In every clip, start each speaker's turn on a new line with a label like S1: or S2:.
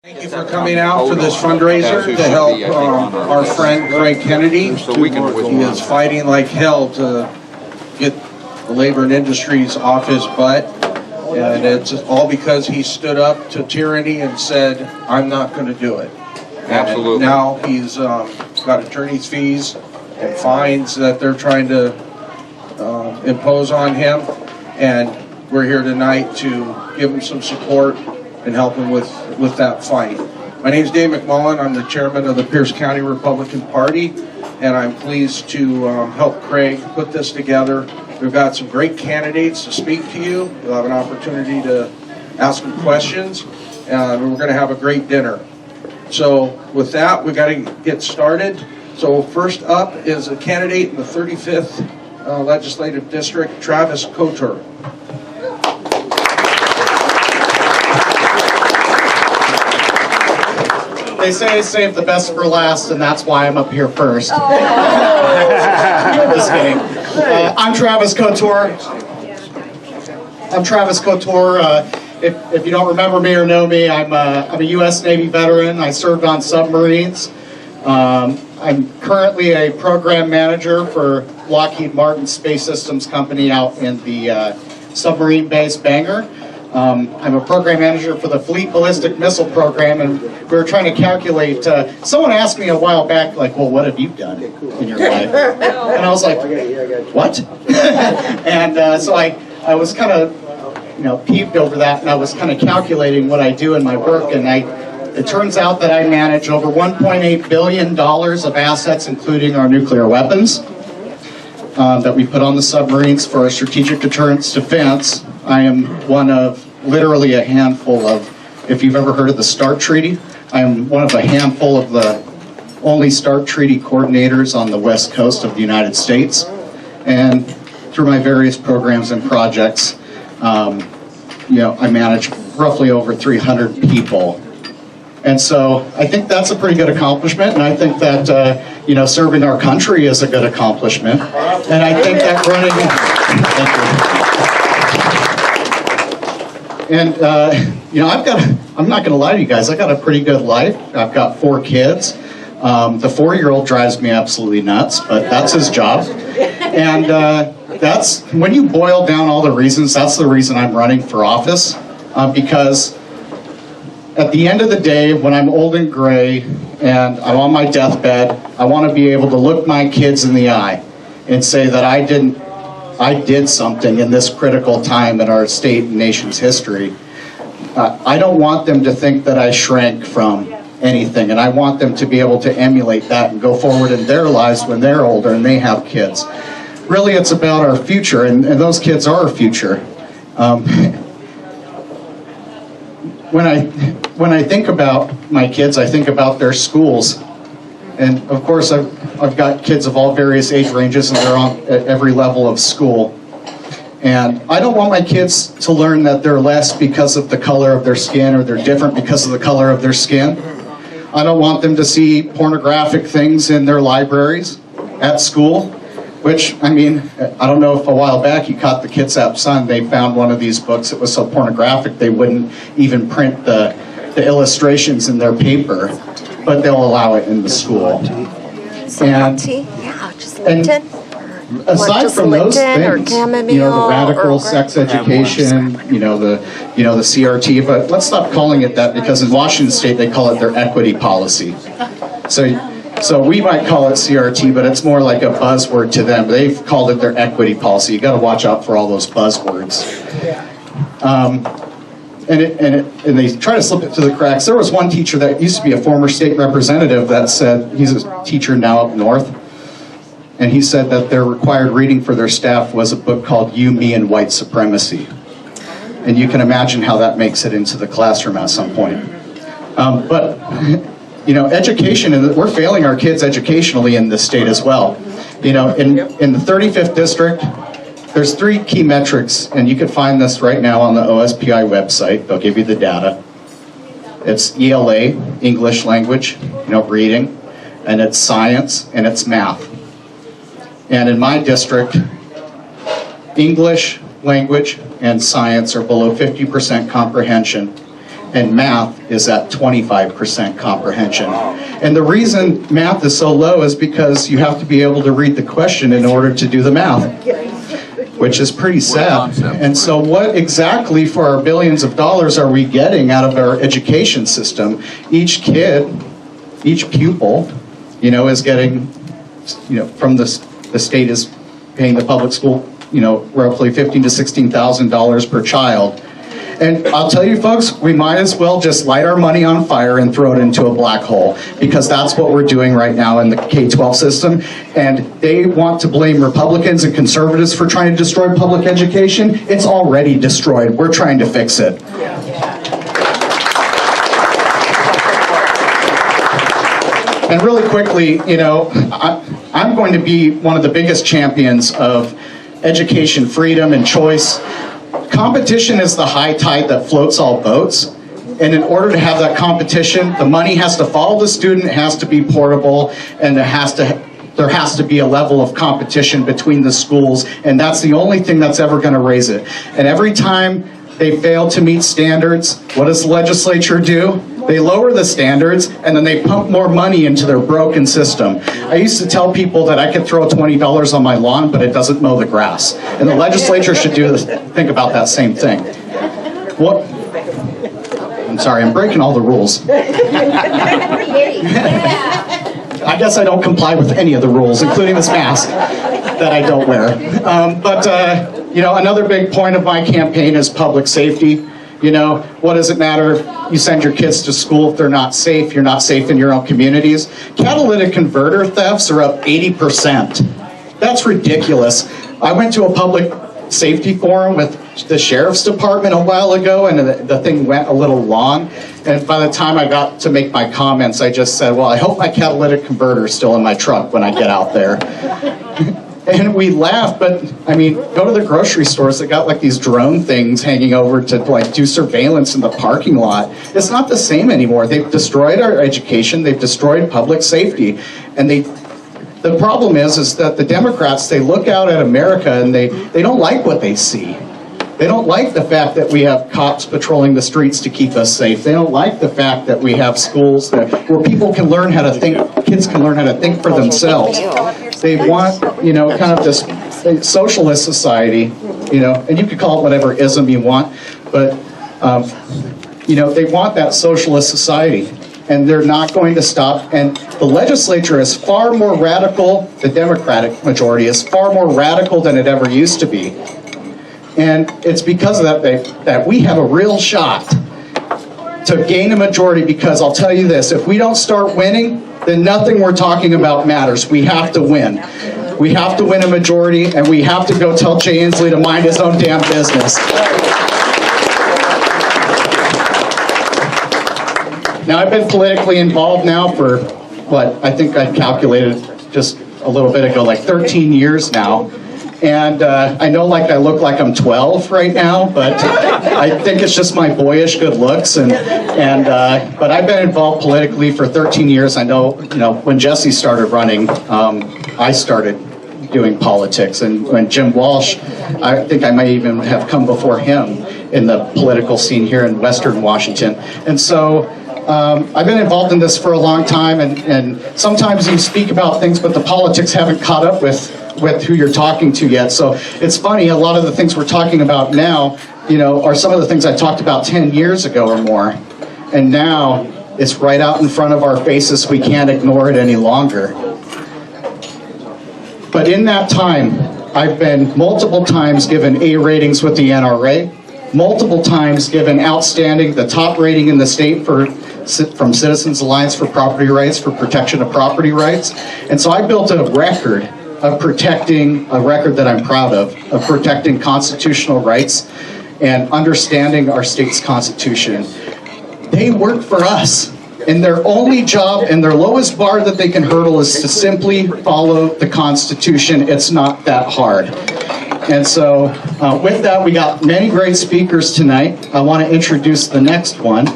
S1: Thank you for coming out for this fundraiser to help our friend Craig Kennedy. He is fighting like hell to get the labor and industries off his butt, and it's all because he stood up to tyranny and said, "I'm not going to do it."
S2: Absolutely.
S1: And now he's got attorney's fees and fines that they're trying to impose on him, and we're here tonight to give him some support and help him with that fight. My name is Dave McMullen. I'm the chairman of the Pierce County Republican Party, and I'm pleased to help Craig put this together. We've got some great candidates to speak to you. You'll have an opportunity to ask them questions, and we're going to have a great dinner. So with that, we got to get started. So first up is a candidate in the 35th Legislative District, Travis Couture.
S3: They say save the best for last, and that's why I'm up here first. Just kidding. I'm Travis Couture. If you don't remember me or know me, I'm a U.S. Navy veteran. I served on submarines. I'm currently a program manager for Lockheed Martin Space Systems Company out in the submarine base Bangor. I'm a program manager for the Fleet Ballistic Missile Program, and we were trying to calculate, someone asked me a while back, like, well, what have you done in your life? And I was like, what? And so I was kind of, peeved over that, and I was kind of calculating what I do in my work, and it turns out that I manage over $1.8 billion of assets, including our nuclear weapons, that we put on the submarines for our strategic deterrence defense. I am one of literally a handful of, if you've ever heard of the START Treaty, I am one of a handful of the only START Treaty coordinators on the West Coast of the United States. And through my various programs and projects, I manage roughly over 300 people. And so I think that's a pretty good accomplishment, and I think that, serving our country is a good accomplishment. And I think that running... Thank you. And, I'm not going to lie to you guys, I got a pretty good life. I've got 4 kids. The 4-year-old drives me absolutely nuts, but that's his job. And that's, when you boil down all the reasons, that's the reason I'm running for office. Because at the end of the day, when I'm old and gray and I'm on my deathbed, I want to be able to look my kids in the eye and say that I did something in this critical time in our state and nation's history. I don't want them to think that I shrank from anything, and I want them to be able to emulate that and go forward in their lives when they're older and they have kids. Really, it's about our future, and those kids are our future. When I think about my kids, I think about their schools. And of course, I've got kids of all various age ranges, and they're on at every level of school. And I don't want my kids to learn that they're less because of the color of their skin, or they're different because of the color of their skin. I don't want them to see pornographic things in their libraries at school, which, I don't know if a while back you caught the Kitsap Sun, they found one of these books that was so pornographic they wouldn't even print the illustrations in their paper, but they'll allow it in the school. And
S4: just Linton.
S3: Aside from those things, the radical sex education, the CRT, but let's stop calling it that, because in Washington State they call it their equity policy. So we might call it CRT, but it's more like a buzzword to them. They've called it their equity policy. You got to watch out for all those buzzwords. And they try to slip it through the cracks. There was one teacher that used to be a former state representative that said, he's a teacher now up north, and he said that their required reading for their staff was a book called You, Me, and White Supremacy. And you can imagine how that makes it into the classroom at some point. Education, and we're failing our kids educationally in this state as well. In the 35th district, there's 3 key metrics, and you can find this right now on the OSPI website. They'll give you the data. It's ELA, English language, reading, and it's science, and it's math. And in my district, English language and science are below 50% comprehension, and math is at 25% comprehension. And the reason math is so low is because you have to be able to read the question in order to do the math, which is pretty sad. And so what exactly for our billions of dollars are we getting out of our education system? Each kid, each pupil, is getting, from the state is paying the public school, roughly $15,000 to $16,000 per child. And I'll tell you folks, we might as well just light our money on fire and throw it into a black hole, because that's what we're doing right now in the K-12 system. And they want to blame Republicans and conservatives for trying to destroy public education. It's already destroyed. We're trying to fix it. And really quickly, I'm going to be one of the biggest champions of education freedom and choice. Competition is the high tide that floats all boats. And in order to have that competition, the money has to follow the student, it has to be portable, and there has to be a level of competition between the schools, and that's the only thing that's ever going to raise it. And every time they fail to meet standards, what does the legislature do? They lower the standards, and then they pump more money into their broken system. I used to tell people that I could throw $20 on my lawn, but it doesn't mow the grass. And the legislature should think about that same thing. What? I'm sorry, I'm breaking all the rules. I guess I don't comply with any of the rules, including this mask that I don't wear. Another big point of my campaign is public safety. What does it matter if you send your kids to school if they're not safe? You're not safe in your own communities. Catalytic converter thefts are up 80%. That's ridiculous. I went to a public safety forum with the sheriff's department a while ago, and the thing went a little long. And by the time I got to make my comments, I just said, well, I hope my catalytic converter is still in my truck when I get out there. And we laughed, but go to the grocery stores. They got like these drone things hanging over to do surveillance in the parking lot. It's not the same anymore. They've destroyed our education. They've destroyed public safety. And the problem is that the Democrats, they look out at America and they don't like what they see. They don't like the fact that we have cops patrolling the streets to keep us safe. They don't like the fact that we have schools where people can learn how to think, kids can learn how to think for themselves. They want, kind of this socialist society, and you could call it whatever ism you want, but, they want that socialist society, and they're not going to stop. And the legislature is far more radical, the Democratic majority is far more radical than it ever used to be. And it's because of that we have a real shot to gain a majority, because I'll tell you this, if we don't start winning, then nothing we're talking about matters. We have to win. We have to win a majority, and we have to go tell Jay Inslee to mind his own damn business. Now, I've been politically involved now for, I think I calculated just a little bit ago, like 13 years now. And I know I look like I'm 12 right now, but I think it's just my boyish good looks. But I've been involved politically for 13 years. I know, when Jesse started running, I started doing politics. And when Jim Walsh, I think I might even have come before him in the political scene here in Western Washington. And so I've been involved in this for a long time, and sometimes you speak about things, but the politics haven't caught up with who you're talking to yet. So it's funny, a lot of the things we're talking about now, are some of the things I talked about 10 years ago or more. And now it's right out in front of our faces. We can't ignore it any longer. But in that time, I've been multiple times given A ratings with the NRA, multiple times given outstanding, the top rating in the state from Citizens Alliance for Property Rights, for protection of property rights. And so I built a record of protecting, a record that I'm proud of protecting constitutional rights and understanding our state's constitution. They work for us, and their only job and their lowest bar that they can hurdle is to simply follow the Constitution. It's not that hard. And so with that, we got many great speakers tonight. I want to introduce the next one.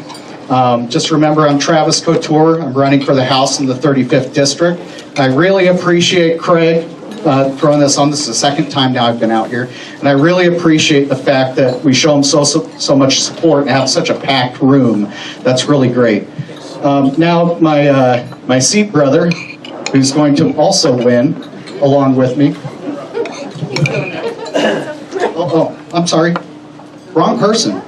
S3: Just remember, I'm Travis Couture. I'm running for the House in the 35th District. I really appreciate Craig throwing this on. This is the second time now I've been out here, and I really appreciate the fact that we show them so much support and have such a packed room. That's really great. Now my seat brother, who's going to also win along with me. Oh, I'm sorry. Wrong person.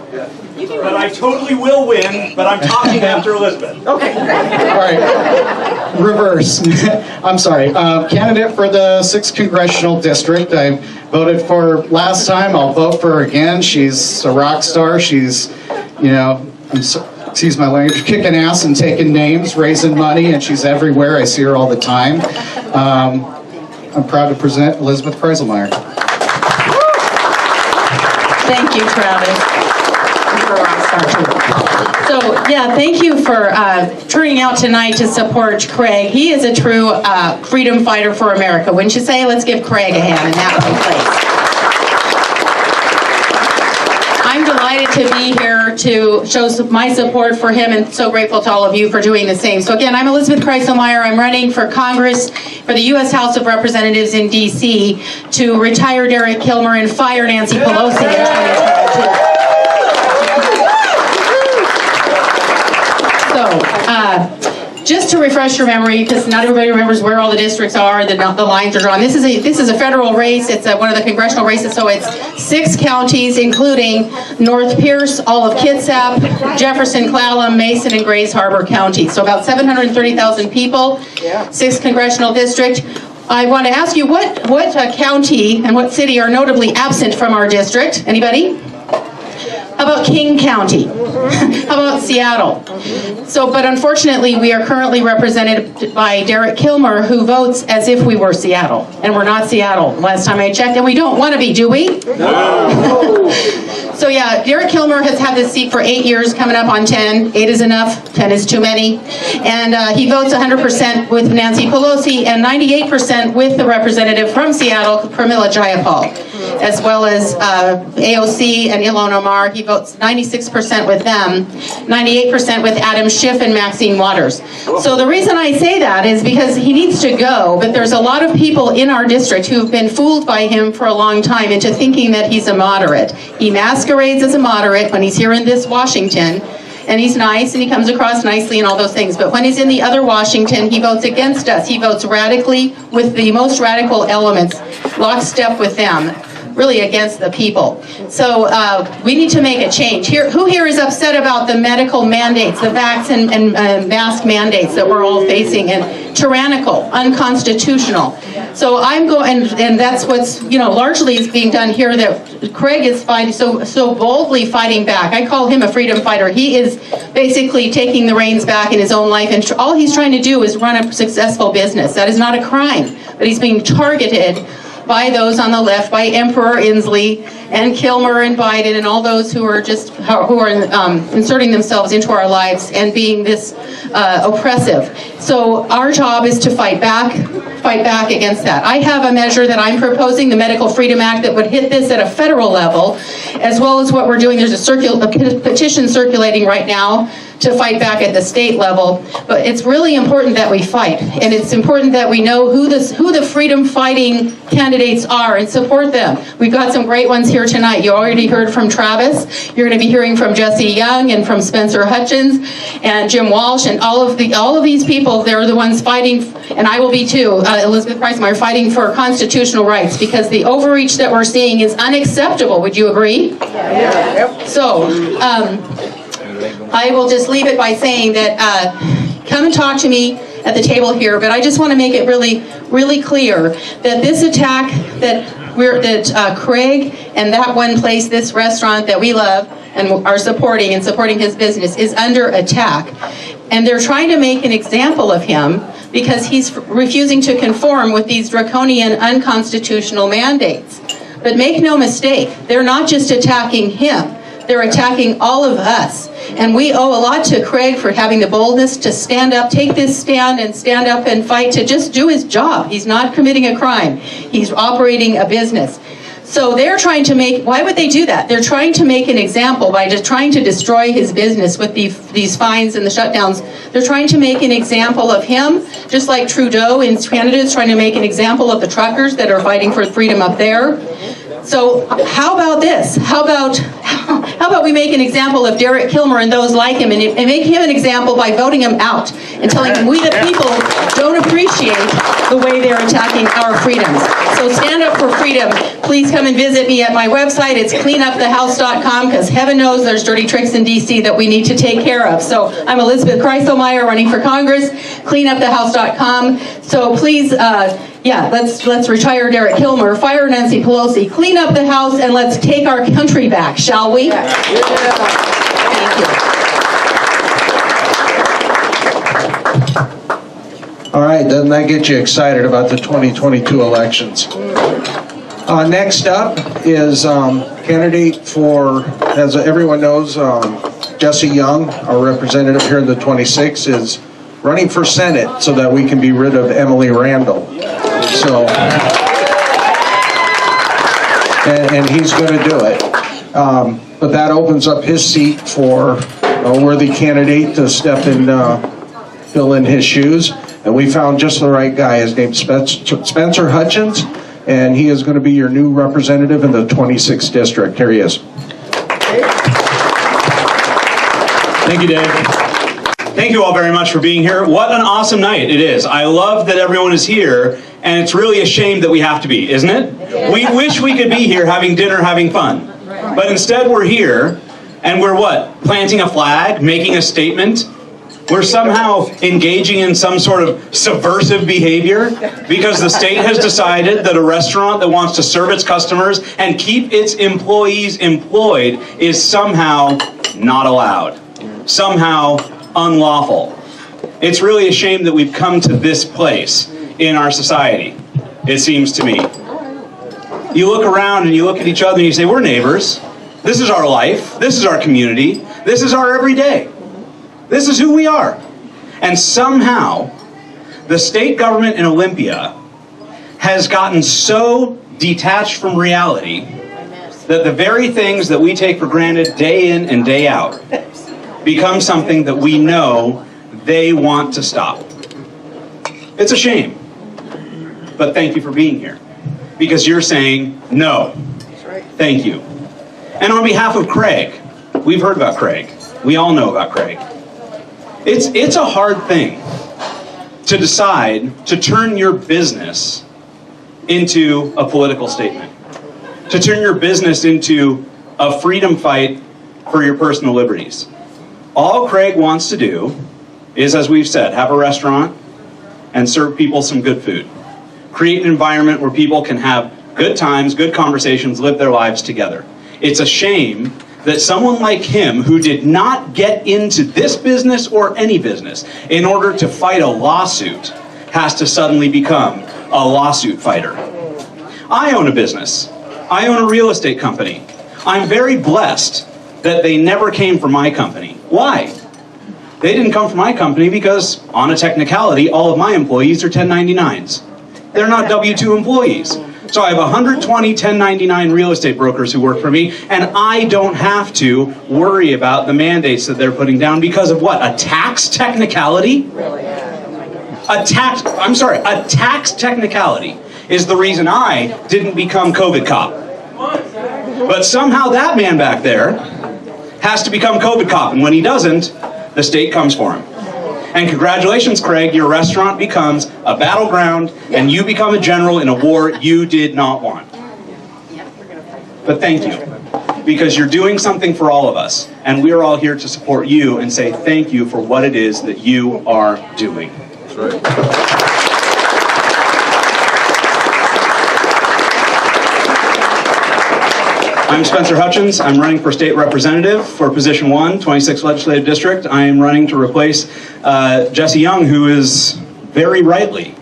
S2: But I totally will win, but I'm talking after Elizabeth.
S3: Okay. All right. Reverse. I'm sorry. Candidate for the 6th Congressional District. I voted for last time. I'll vote for her again. She's a rock star. She's, excuse my language, kicking ass and taking names, raising money, and she's everywhere. I see her all the time. I'm proud to present Elizabeth Kreiselmeyer.
S4: Thank you, Travis. So, yeah, thank you for turning out tonight to support Craig. He is a true freedom fighter for America. Wouldn't you say? Let's give Craig a hand in that one place. I'm delighted to be here to show my support for him, and so grateful to all of you for doing the same. So again, I'm Elizabeth Kreiselmeyer. I'm running for Congress for the U.S. House of Representatives in D.C. to retire Derek Kilmer and fire Nancy Pelosi in 2022. Just to refresh your memory, because not everybody remembers where all the districts are, the lines are drawn. This is a federal race. It's one of the congressional races, so it's 6 counties, including North Pierce, all of Kitsap, Jefferson, Clallam, Mason, and Grays Harbor counties. So about 730,000 people, 6th congressional district. I want to ask you, what county and what city are notably absent from our district? Anybody? How about King County? How about Seattle? But unfortunately, we are currently represented by Derek Kilmer, who votes as if we were Seattle. And we're not Seattle, last time I checked, and we don't want to be, do we? No. So yeah, Derek Kilmer has had this seat for 8 years, coming up on 10. 8 is enough, 10 is too many. And he votes 100% with Nancy Pelosi and 98% with the representative from Seattle, Pramila Jayapal, as well as AOC and Ilhan Omar. He votes 96% with them, 98% with Adam Schiff and Maxine Waters. So the reason I say that is because he needs to go, but there's a lot of people in our district who've been fooled by him for a long time into thinking that he's a moderate. He masquerades as a moderate when he's here in this Washington, and he's nice and he comes across nicely and all those things. But when he's in the other Washington, he votes against us. He votes radically with the most radical elements, lockstep with them, really against the people. So we need to make a change. Who here is upset about the medical mandates, the vaccine and mask mandates that we're all facing, and tyrannical, unconstitutional? So I'm going, and that's what's, largely is being done here, that Craig is fighting, so boldly fighting back. I call him a freedom fighter. He is basically taking the reins back in his own life, and all he's trying to do is run a successful business. That is not a crime, but he's being targeted by those on the left, by Emperor Inslee and Kilmer and Biden and all those who are inserting themselves into our lives and being this oppressive. So our job is to fight back against that. I have a measure that I'm proposing, the Medical Freedom Act, that would hit this at a federal level, as well as what we're doing. There's a petition circulating right now to fight back at the state level. But it's really important that we fight, and it's important that we know who the freedom fighting candidates are and support them. We've got some great ones here tonight. You already heard from Travis. You're going to be hearing from Jesse Young and from Spencer Hutchins and Jim Walsh, and all of these people. They're the ones fighting, and I will be too, Elizabeth Kreiselmeyer, fighting for constitutional rights, because the overreach that we're seeing is unacceptable. Would you agree? Yeah. So I will just leave it by saying that come and talk to me at the table here, but I just want to make it really, really clear that this attack that Craig and that one place, this restaurant that we love and are supporting his business, is under attack. And they're trying to make an example of him because he's refusing to conform with these draconian, unconstitutional mandates. But make no mistake, they're not just attacking him. They're attacking all of us. And we owe a lot to Craig for having the boldness to stand up, take this stand and stand up and fight to just do his job. He's not committing a crime. He's operating a business. So they're trying to make, why would they do that? They're trying to make an example by just trying to destroy his business with these fines and the shutdowns. They're trying to make an example of him, just like Trudeau in Canada is trying to make an example of the truckers that are fighting for freedom up there. So how about this? How about we make an example of Derek Kilmer and those like him, and make him an example by voting him out and telling him we the people don't appreciate the way they're attacking our freedoms. So stand up for freedom. Please come and visit me at my website. It's cleanupthehouse.com, because heaven knows there's dirty tricks in DC that we need to take care of. So I'm Elizabeth Kreiselmeyer running for Congress, cleanupthehouse.com. So please, let's retire Derek Kilmer, fire Nancy Pelosi, clean up the House, and let's take our country back, shall we? Yeah. Thank
S1: All right, doesn't that get you excited about the 2022 elections? Next up is candidate for, as everyone knows, Jesse Young, our representative here in the 26th, is running for Senate so that we can be rid of Emily Randall. So, and he's going to do it. But that opens up his seat for a worthy candidate to step in, fill in his shoes. And we found just the right guy. His name's Spencer Hutchins, and he is going to be your new representative in the 26th district. Here he is.
S2: Thank you, Dave. Thank you all very much for being here. What an awesome night it is. I love that everyone is here, and it's really a shame that we have to be, isn't it? We wish we could be here having dinner, having fun. But instead we're here, and we're what? Planting a flag, making a statement. We're somehow engaging in some sort of subversive behavior because the state has decided that a restaurant that wants to serve its customers and keep its employees employed is somehow not allowed, somehow unlawful. It's really a shame that we've come to this place in our society, it seems to me. You look around and you look at each other and you say, we're neighbors. This is our life. This is our community. This is our everyday. This is who we are. And somehow, the state government in Olympia has gotten so detached from reality that the very things that we take for granted day in and day out become something that we know they want to stop. It's a shame. But thank you for being here. Because you're saying, no. Thank you. And on behalf of Craig, we've heard about Craig. We all know about Craig. It's a hard thing to decide to turn your business into a political statement. To turn your business into a freedom fight for your personal liberties. All Craig wants to do is, as we've said, have a restaurant and serve people some good food. Create an environment where people can have good times, good conversations, live their lives together. It's a shame that someone like him, who did not get into this business or any business in order to fight a lawsuit, has to suddenly become a lawsuit fighter. I own a business. I own a real estate company. I'm very blessed that they never came from my company. Why? They didn't come from my company because, on a technicality, all of my employees are 1099s. They're not W-2 employees. So I have 120 1099 real estate brokers who work for me, and I don't have to worry about the mandates that they're putting down because of what? A tax technicality? A tax technicality is the reason I didn't become COVID cop. But somehow that man back there has to become COVID cop, and when he doesn't, the state comes for him. And congratulations, Craig, your restaurant becomes a battleground, and you become a general in a war you did not want. But thank you, because you're doing something for all of us, and we're all here to support you and say thank you for what it is that you are doing. That's right. I'm Spencer Hutchins. I'm running for state representative for position 1, 26th Legislative District. I am running to replace Jesse Young, who is very rightly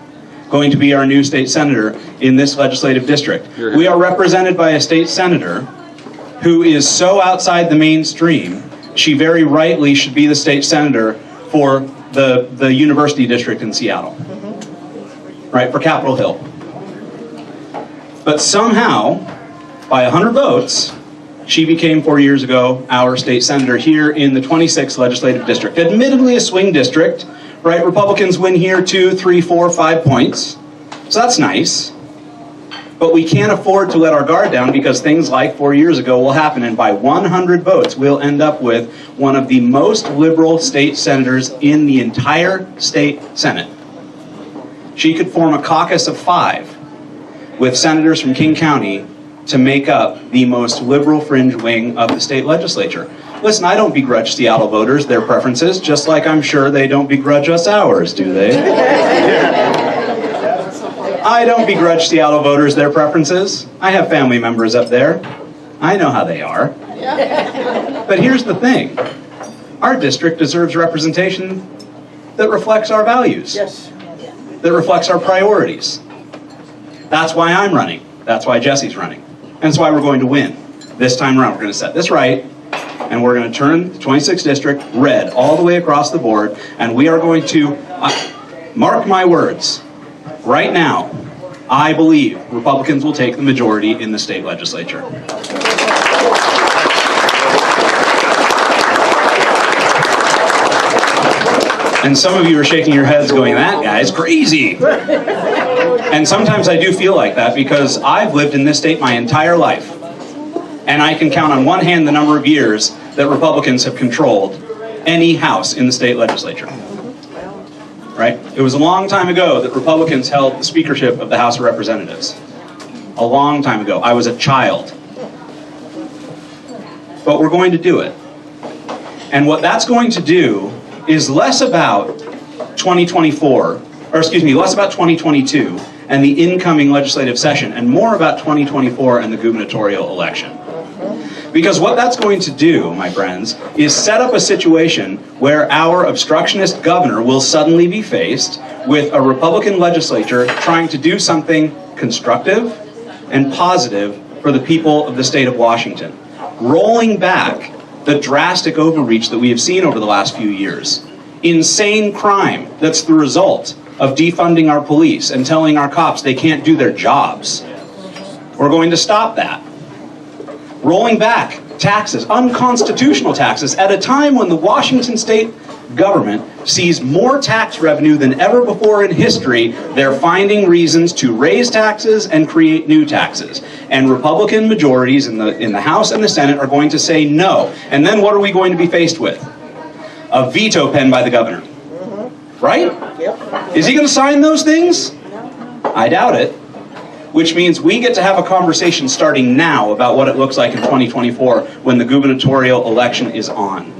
S2: going to be our new state senator in this legislative district. We are represented by a state senator who is so outside the mainstream, she very rightly should be the state senator for the university district in Seattle. Right, for Capitol Hill. But somehow, by 100 votes, she became 4 years ago our state senator here in the 26th legislative district. Admittedly a swing district, right? Republicans win here 2, 3, 4, 5 points. So that's nice. But we can't afford to let our guard down because things like 4 years ago will happen, and by 100 votes we'll end up with one of the most liberal state senators in the entire state Senate. She could form a caucus of 5 with senators from King County to make up the most liberal fringe wing of the state legislature. Listen, I don't begrudge Seattle voters their preferences, just like I'm sure they don't begrudge us ours, do they? I don't begrudge Seattle voters their preferences. I have family members up there. I know how they are. But here's the thing. Our district deserves representation that reflects our values.
S5: Yes.
S2: That reflects our priorities. That's why I'm running. That's why Jesse's running. And that's why we're going to win. This time around, we're going to set this right, and we're going to turn the 26th district red all the way across the board, and we are going to, mark my words, right now, I believe Republicans will take the majority in the state legislature. And some of you are shaking your heads going, that guy's crazy. And sometimes I do feel like that because I've lived in this state my entire life. And I can count on one hand the number of years that Republicans have controlled any house in the state legislature. Right? It was a long time ago that Republicans held the speakership of the House of Representatives. A long time ago. I was a child. But we're going to do it. And what that's going to do is less about 2024, or excuse me, less about 2022 and the incoming legislative session, and more about 2024 and the gubernatorial election. Because what that's going to do, my friends, is set up a situation where our obstructionist governor will suddenly be faced with a Republican legislature trying to do something constructive and positive for the people of the state of Washington, rolling back the drastic overreach that we have seen over the last few years. Insane crime that's the result of defunding our police and telling our cops they can't do their jobs. We're going to stop that. Rolling back taxes, unconstitutional taxes, at a time when the Washington state government sees more tax revenue than ever before in history. They're finding reasons to raise taxes and create new taxes. And Republican majorities in the House and the Senate are going to say no. And then what are we going to be faced with? A veto pen by the governor. Right?
S5: Yep.
S2: Is he going to sign those things? I doubt it. Which means we get to have a conversation starting now about what it looks like in 2024 when the gubernatorial election is on.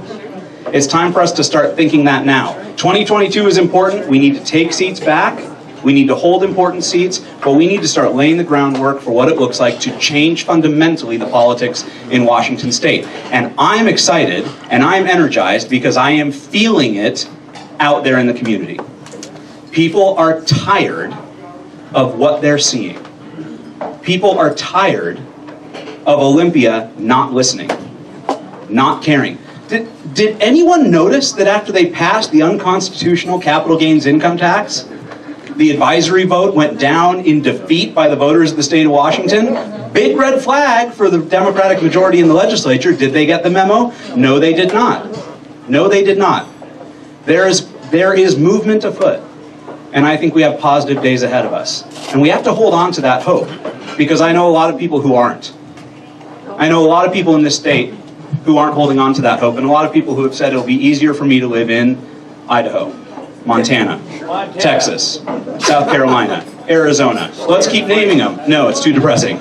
S2: It's time for us to start thinking that now. 2022 is important. We need to take seats back. We need to hold important seats, but we need to start laying the groundwork for what it looks like to change fundamentally the politics in Washington state. And I'm excited and I'm energized because I am feeling it out there in the community. People are tired of what they're seeing. People are tired of Olympia not listening, not caring. Did anyone notice that after they passed the unconstitutional capital gains income tax, the advisory vote went down in defeat by the voters of the state of Washington? Big red flag for the Democratic majority in the legislature. Did they get the memo? No, they did not. No, they did not. There is movement afoot, and I think we have positive days ahead of us. And we have to hold on to that hope, because I know a lot of people who aren't. I know a lot of people in this state who aren't holding on to that hope, and a lot of people who have said it'll be easier for me to live in Idaho, Montana, Texas, South Carolina, Arizona. Let's keep naming them. No, it's too depressing.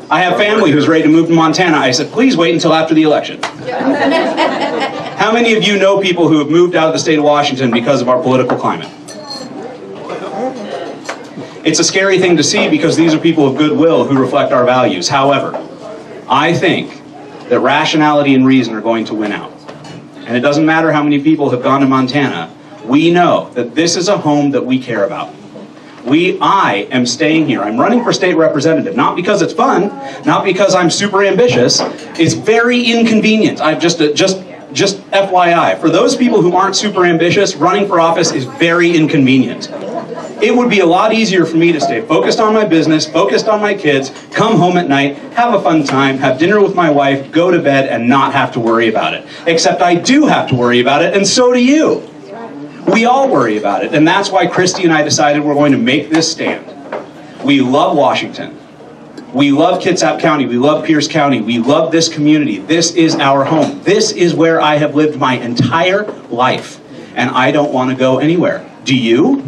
S2: I have family who's ready to move to Montana. I said, please wait until after the election. How many of you know people who have moved out of the state of Washington because of our political climate? It's a scary thing to see because these are people of goodwill who reflect our values. However, I think that rationality and reason are going to win out. And it doesn't matter how many people have gone to Montana. We know that this is a home that we care about. I am staying here. I'm running for state representative, not because it's fun, not because I'm super ambitious. It's very inconvenient. I've just FYI. For those people who aren't super ambitious, running for office is very inconvenient. It would be a lot easier for me to stay focused on my business, focused on my kids, come home at night, have a fun time, have dinner with my wife, go to bed, and not have to worry about it. Except I do have to worry about it, and so do you. We all worry about it, and that's why Christy and I decided we're going to make this stand. We love Washington. We love Kitsap County. We love Pierce County. We love this community. This is our home. This is where I have lived my entire life, and I don't want to go anywhere. Do you?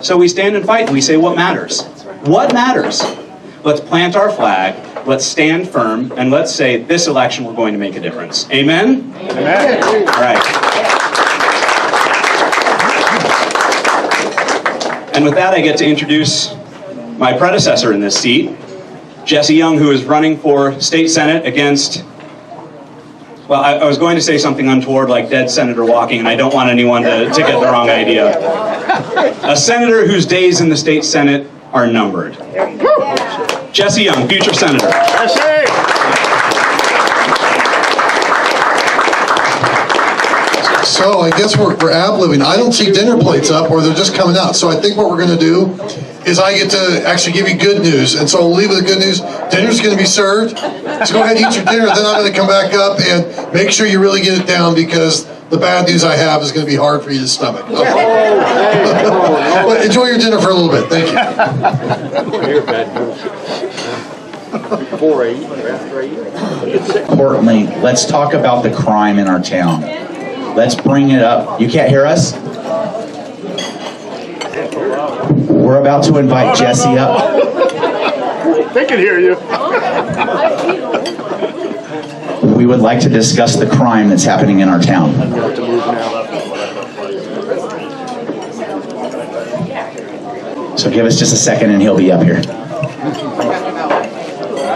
S2: So we stand and fight, and we say, what matters? What matters? Let's plant our flag, let's stand firm, and let's say this election we're going to make a difference. Amen?
S5: Amen.
S2: All right. And with that, I get to introduce my predecessor in this seat, Jesse Young, who is running for state senate against, well, I was going to say something untoward like dead senator walking, and I don't want anyone to get the wrong idea. A senator whose days in the state senate are numbered. Jesse Young, future senator.
S6: So I guess we're ad-libbing. I don't see dinner plates up, or they're just coming out. So I think what we're going to do is I get to actually give you good news. And so we'll leave with the good news. Dinner's going to be served. So go ahead and eat your dinner. Then I'm going to come back up and make sure you really get it down, because the bad news I have is going to be hard for you to stomach. Okay. But enjoy your dinner for a little bit. Thank
S5: you. Importantly, let's talk about the crime in our town. Let's bring it up. You can't hear us? We're about to invite Jesse up.
S7: They can hear you.
S5: We would like to discuss the crime that's happening in our town. So give us just a second and he'll be up here.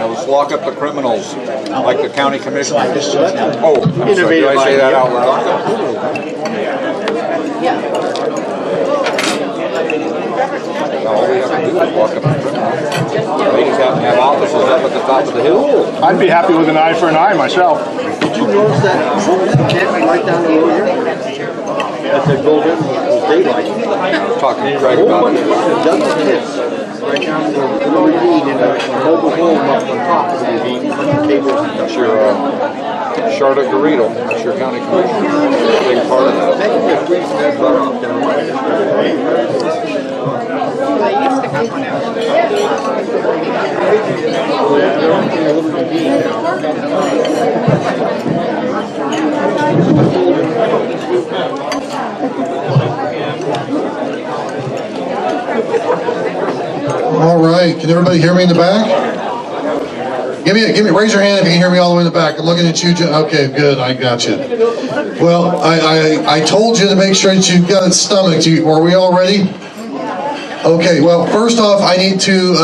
S8: Let's lock up the criminals, like the county commissioner. Oh, I'm sorry, did I say that out loud? All we have to do is lock up the criminals. Ladies have to have offices up at the top of the hill.
S7: I'd be happy with an eye for an eye myself.
S9: Did you notice that camping right down the road here? As they drove in, it was daylight.
S8: I was talking to Craig about it.
S9: Dozen kids right down the ravine in a mobile home up on top of the ravine.
S8: That's your Charlotte Garrido. That's your county commissioner. Big part of that.
S6: All right, can everybody hear me in the back? Raise your hand if you can hear me all the way in the back. I'm looking at you, okay, good, I got you. Well, I told you to make sure that you've got it stomached. Are we all ready? Okay, well, first off, I need to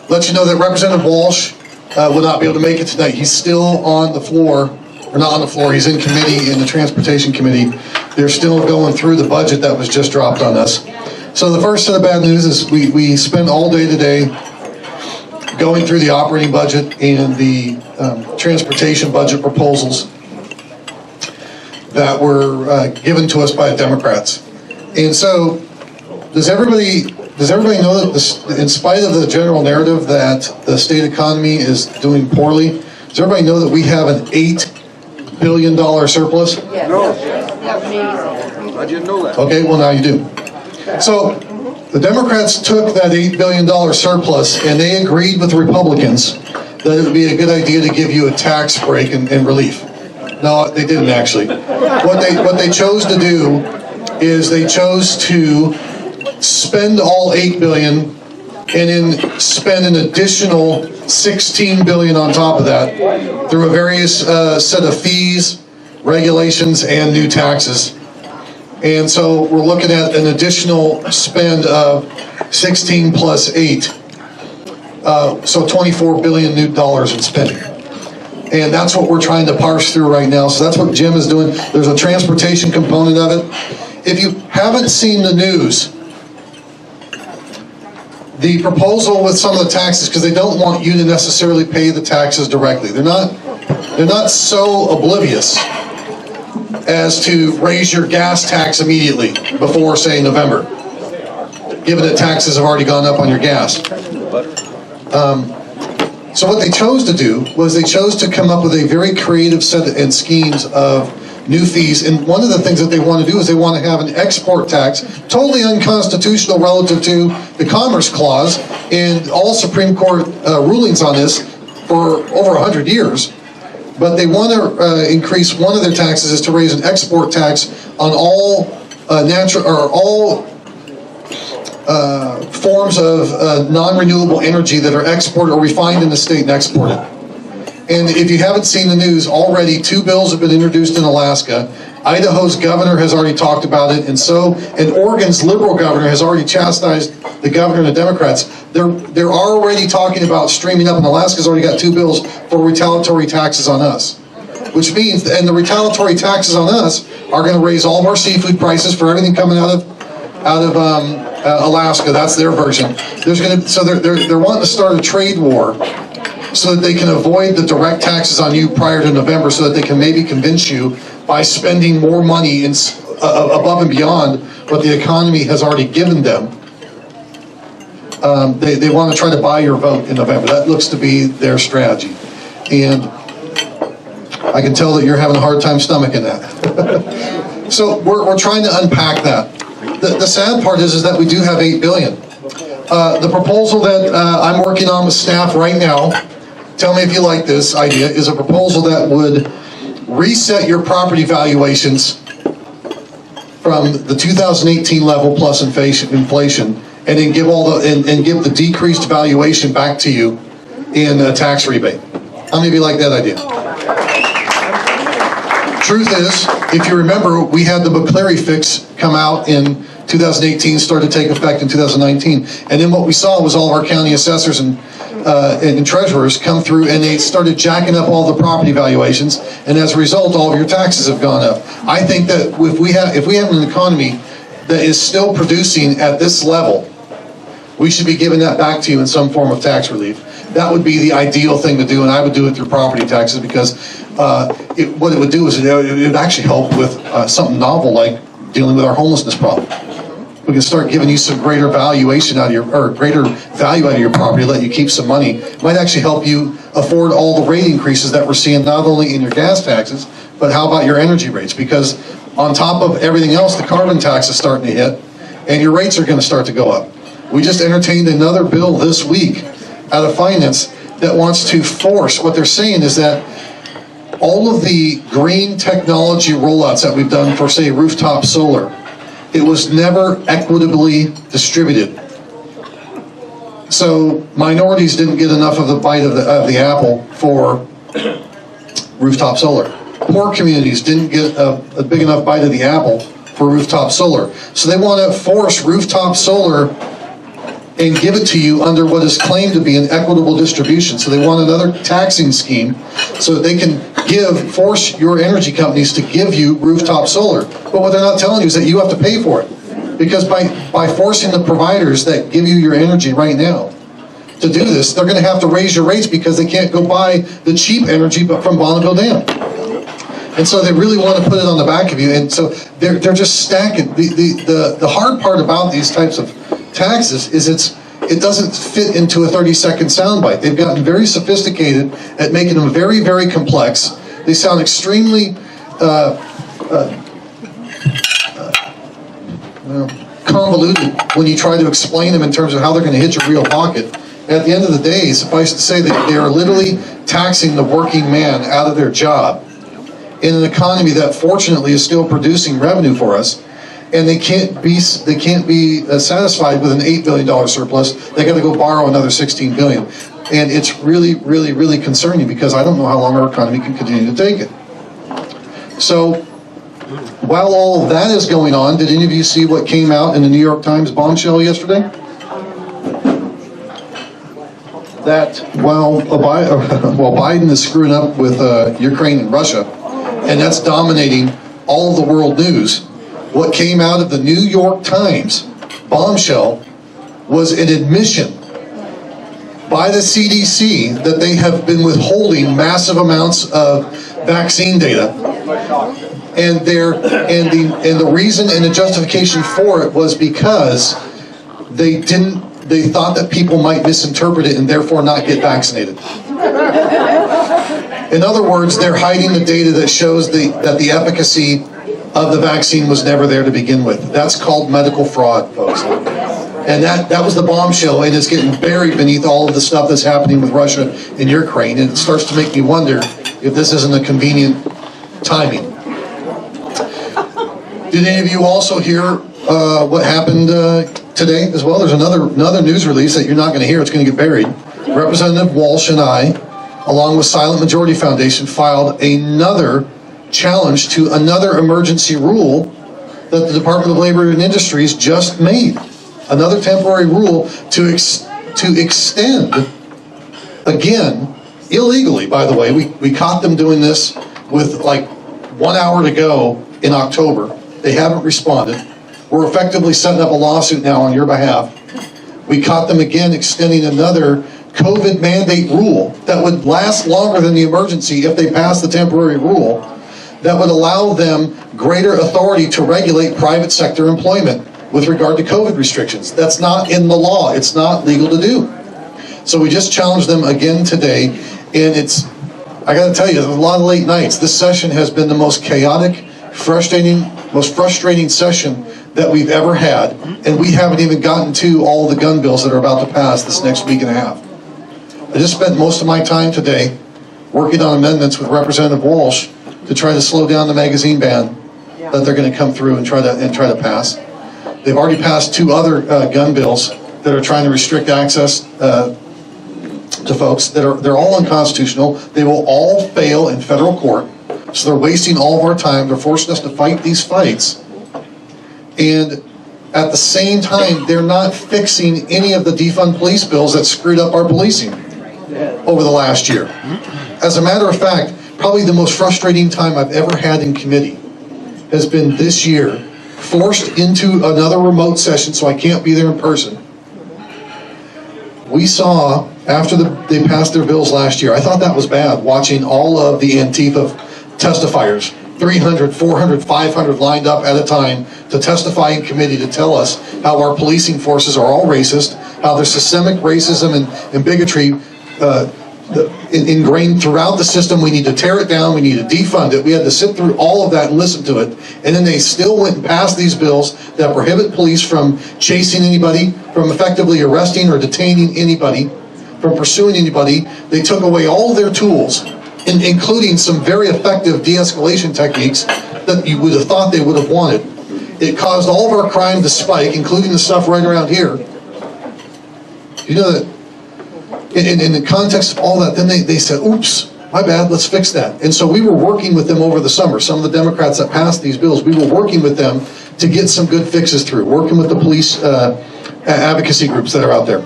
S6: let you know that Representative Walsh will not be able to make it tonight. He's still on the floor, or not on the floor, he's in committee, in the Transportation Committee. They're still going through the budget that was just dropped on us. So the first set of bad news is we spent all day today going through the operating budget and the transportation budget proposals that were given to us by the Democrats. And so, does everybody know that in spite of the general narrative that the state economy is doing poorly, does everybody know that we have an $8 billion surplus?
S9: Yes. No. I didn't know that.
S6: Okay, well now you do. So the Democrats took that $8 billion surplus and they agreed with the Republicans that it would be a good idea to give you a tax break and relief. No, they didn't actually. What they chose to do is they chose to spend all $8 billion and then spend an additional $16 billion on top of that through a various set of fees, regulations, and new taxes. And so we're looking at an additional spend of 16 plus 8. So $24 billion new dollars in spending. And that's what we're trying to parse through right now. So that's what Jim is doing. There's a transportation component of it. If you haven't seen the news, the proposal with some of the taxes, because they don't want you to necessarily pay the taxes directly. They're not so oblivious as to raise your gas tax immediately before, say, November. given that taxes have already gone up on your gas. So what they chose to do was they chose to come up with a very creative set and schemes of new fees. And one of the things that they want to do is they want to have an export tax, totally unconstitutional relative to the Commerce Clause and all Supreme Court rulings on this for over 100 years. But they want to increase one of their taxes is to raise an export tax on all forms of non-renewable energy that are exported or refined in the state and exported. And if you haven't seen the news, already 2 bills have been introduced in Alaska. Idaho's governor has already talked about it, and Oregon's liberal governor has already chastised the governor and the Democrats. They're already talking about streaming up, and Alaska's already got 2 bills for retaliatory taxes on us. Which means, and the retaliatory taxes on us are going to raise all of our seafood prices for everything coming out of Alaska. That's their version. So they're wanting to start a trade war so that they can avoid the direct taxes on you prior to November, so that they can maybe convince you by spending more money above and beyond what the economy has already given them. They want to try to buy your vote in November. That looks to be their strategy. And I can tell that you're having a hard time stomaching that. So we're trying to unpack that. The sad part is that we do have $8 billion. The proposal that I'm working on with staff right now, tell me if you like this idea, is a proposal that would reset your property valuations from the 2018 level plus inflation, and then give give the decreased valuation back to you in a tax rebate. How many of you like that idea? Truth is, if you remember, we had the McCleary fix come out in 2018, started to take effect in 2019, and then what we saw was all of our county assessors and treasurers come through, and they started jacking up all the property valuations, and as a result, all of your taxes have gone up. I think that if we have an economy that is still producing at this level, we should be giving that back to you in some form of tax relief. That would be the ideal thing to do, and I would do it through property taxes, because what it would do is it would actually help with something novel like dealing with our homelessness problem. We can start giving you some greater valuation out of greater value out of your property, let you keep some money. It might actually help you afford all the rate increases that we're seeing, not only in your gas taxes, but how about your energy rates? Because on top of everything else, the carbon tax is starting to hit, and your rates are going to start to go up. We just entertained another bill this week out of finance that wants to force, what they're saying is that all of the green technology rollouts that we've done for, say, rooftop solar, it was never equitably distributed. So minorities didn't get enough of the bite of the apple for rooftop solar. Poor communities didn't get a big enough bite of the apple for rooftop solar. So they want to force rooftop solar and give it to you under what is claimed to be an equitable distribution. So they want another taxing scheme so that they can force your energy companies to give you rooftop solar. But what they're not telling you is that you have to pay for it. Because by forcing the providers that give you your energy right now to do this, they're going to have to raise your rates because they can't go buy the cheap energy but from Bonneville Dam. And so they really want to put it on the back of you. And so they're just stacking. The hard part about these types of taxes is it doesn't fit into a 30-second soundbite. They've gotten very sophisticated at making them very, very complex. They sound extremely convoluted when you try to explain them in terms of how they're going to hit your real pocket. At the end of the day, suffice to say that they are literally taxing the working man out of their job in an economy that fortunately is still producing revenue for us. And they can't be satisfied with an $8 billion surplus. They got to go borrow another $16 billion, and it's really, really, really concerning because I don't know how long our economy can continue to take it. So, while all of that is going on, did any of you see what came out in the New York Times bombshell yesterday? That while Biden is screwing up with Ukraine and Russia, and that's dominating all of the world news. What came out of the New York Times bombshell was an admission by the CDC that they have been withholding massive amounts of vaccine data. And the reason and the justification for it was because they thought that people might misinterpret it and therefore not get vaccinated. In other words, they're hiding the data that shows that the efficacy of the vaccine was never there to begin with. That's called medical fraud, folks. And that was the bombshell, and it's getting buried beneath all of the stuff that's happening with Russia and Ukraine, and it starts to make me wonder if this isn't a convenient timing. Did any of you also hear what happened today as well? There's another news release that you're not going to hear. It's going to get buried. Representative Walsh and I, along with Silent Majority Foundation, filed another challenge to another emergency rule that the Department of Labor and Industries just made. Another temporary rule to extend, again, illegally, by the way. We caught them doing this with like 1 hour to go in October. They haven't responded. We're effectively setting up a lawsuit now on your behalf. We caught them again extending another COVID mandate rule that would last longer than the emergency if they pass the temporary rule, that would allow them greater authority to regulate private sector employment with regard to COVID restrictions. That's not in the law. It's not legal to do. So we just challenged them again today, and I gotta tell you, there's a lot of late nights. This session has been the most chaotic, most frustrating session that we've ever had, and we haven't even gotten to all the gun bills that are about to pass this next week and a half. I just spent most of my time today working on amendments with Representative Walsh to try to slow down the magazine ban that they're going to come through and try to pass. They've already passed 2 other gun bills that are trying to restrict access to folks. They're all unconstitutional. They will all fail in federal court. So they're wasting all of our time. They're forcing us to fight these fights. And at the same time, they're not fixing any of the defund police bills that screwed up our policing over the last year. As a matter of fact, probably the most frustrating time I've ever had in committee has been this year, forced into another remote session so I can't be there in person. We saw, after they passed their bills last year, I thought that was bad, watching all of the Antifa testifiers, 300, 400, 500 lined up at a time to testify in committee to tell us how our policing forces are all racist, how there's systemic racism and bigotry ingrained throughout the system. We need to tear it down. We need to defund it. We had to sit through all of that and listen to it. And then they still went and passed these bills that prohibit police from chasing anybody, from effectively arresting or detaining anybody, from pursuing anybody. They took away all of their tools, including some very effective de-escalation techniques that you would have thought they would have wanted. It caused all of our crime to spike, including the stuff right around here. You know that in the context of all that, then they said, oops, my bad, let's fix that. And so we were working with them over the summer. Some of the Democrats that passed these bills, we were working with them to get some good fixes through, working with the police advocacy groups that are out there.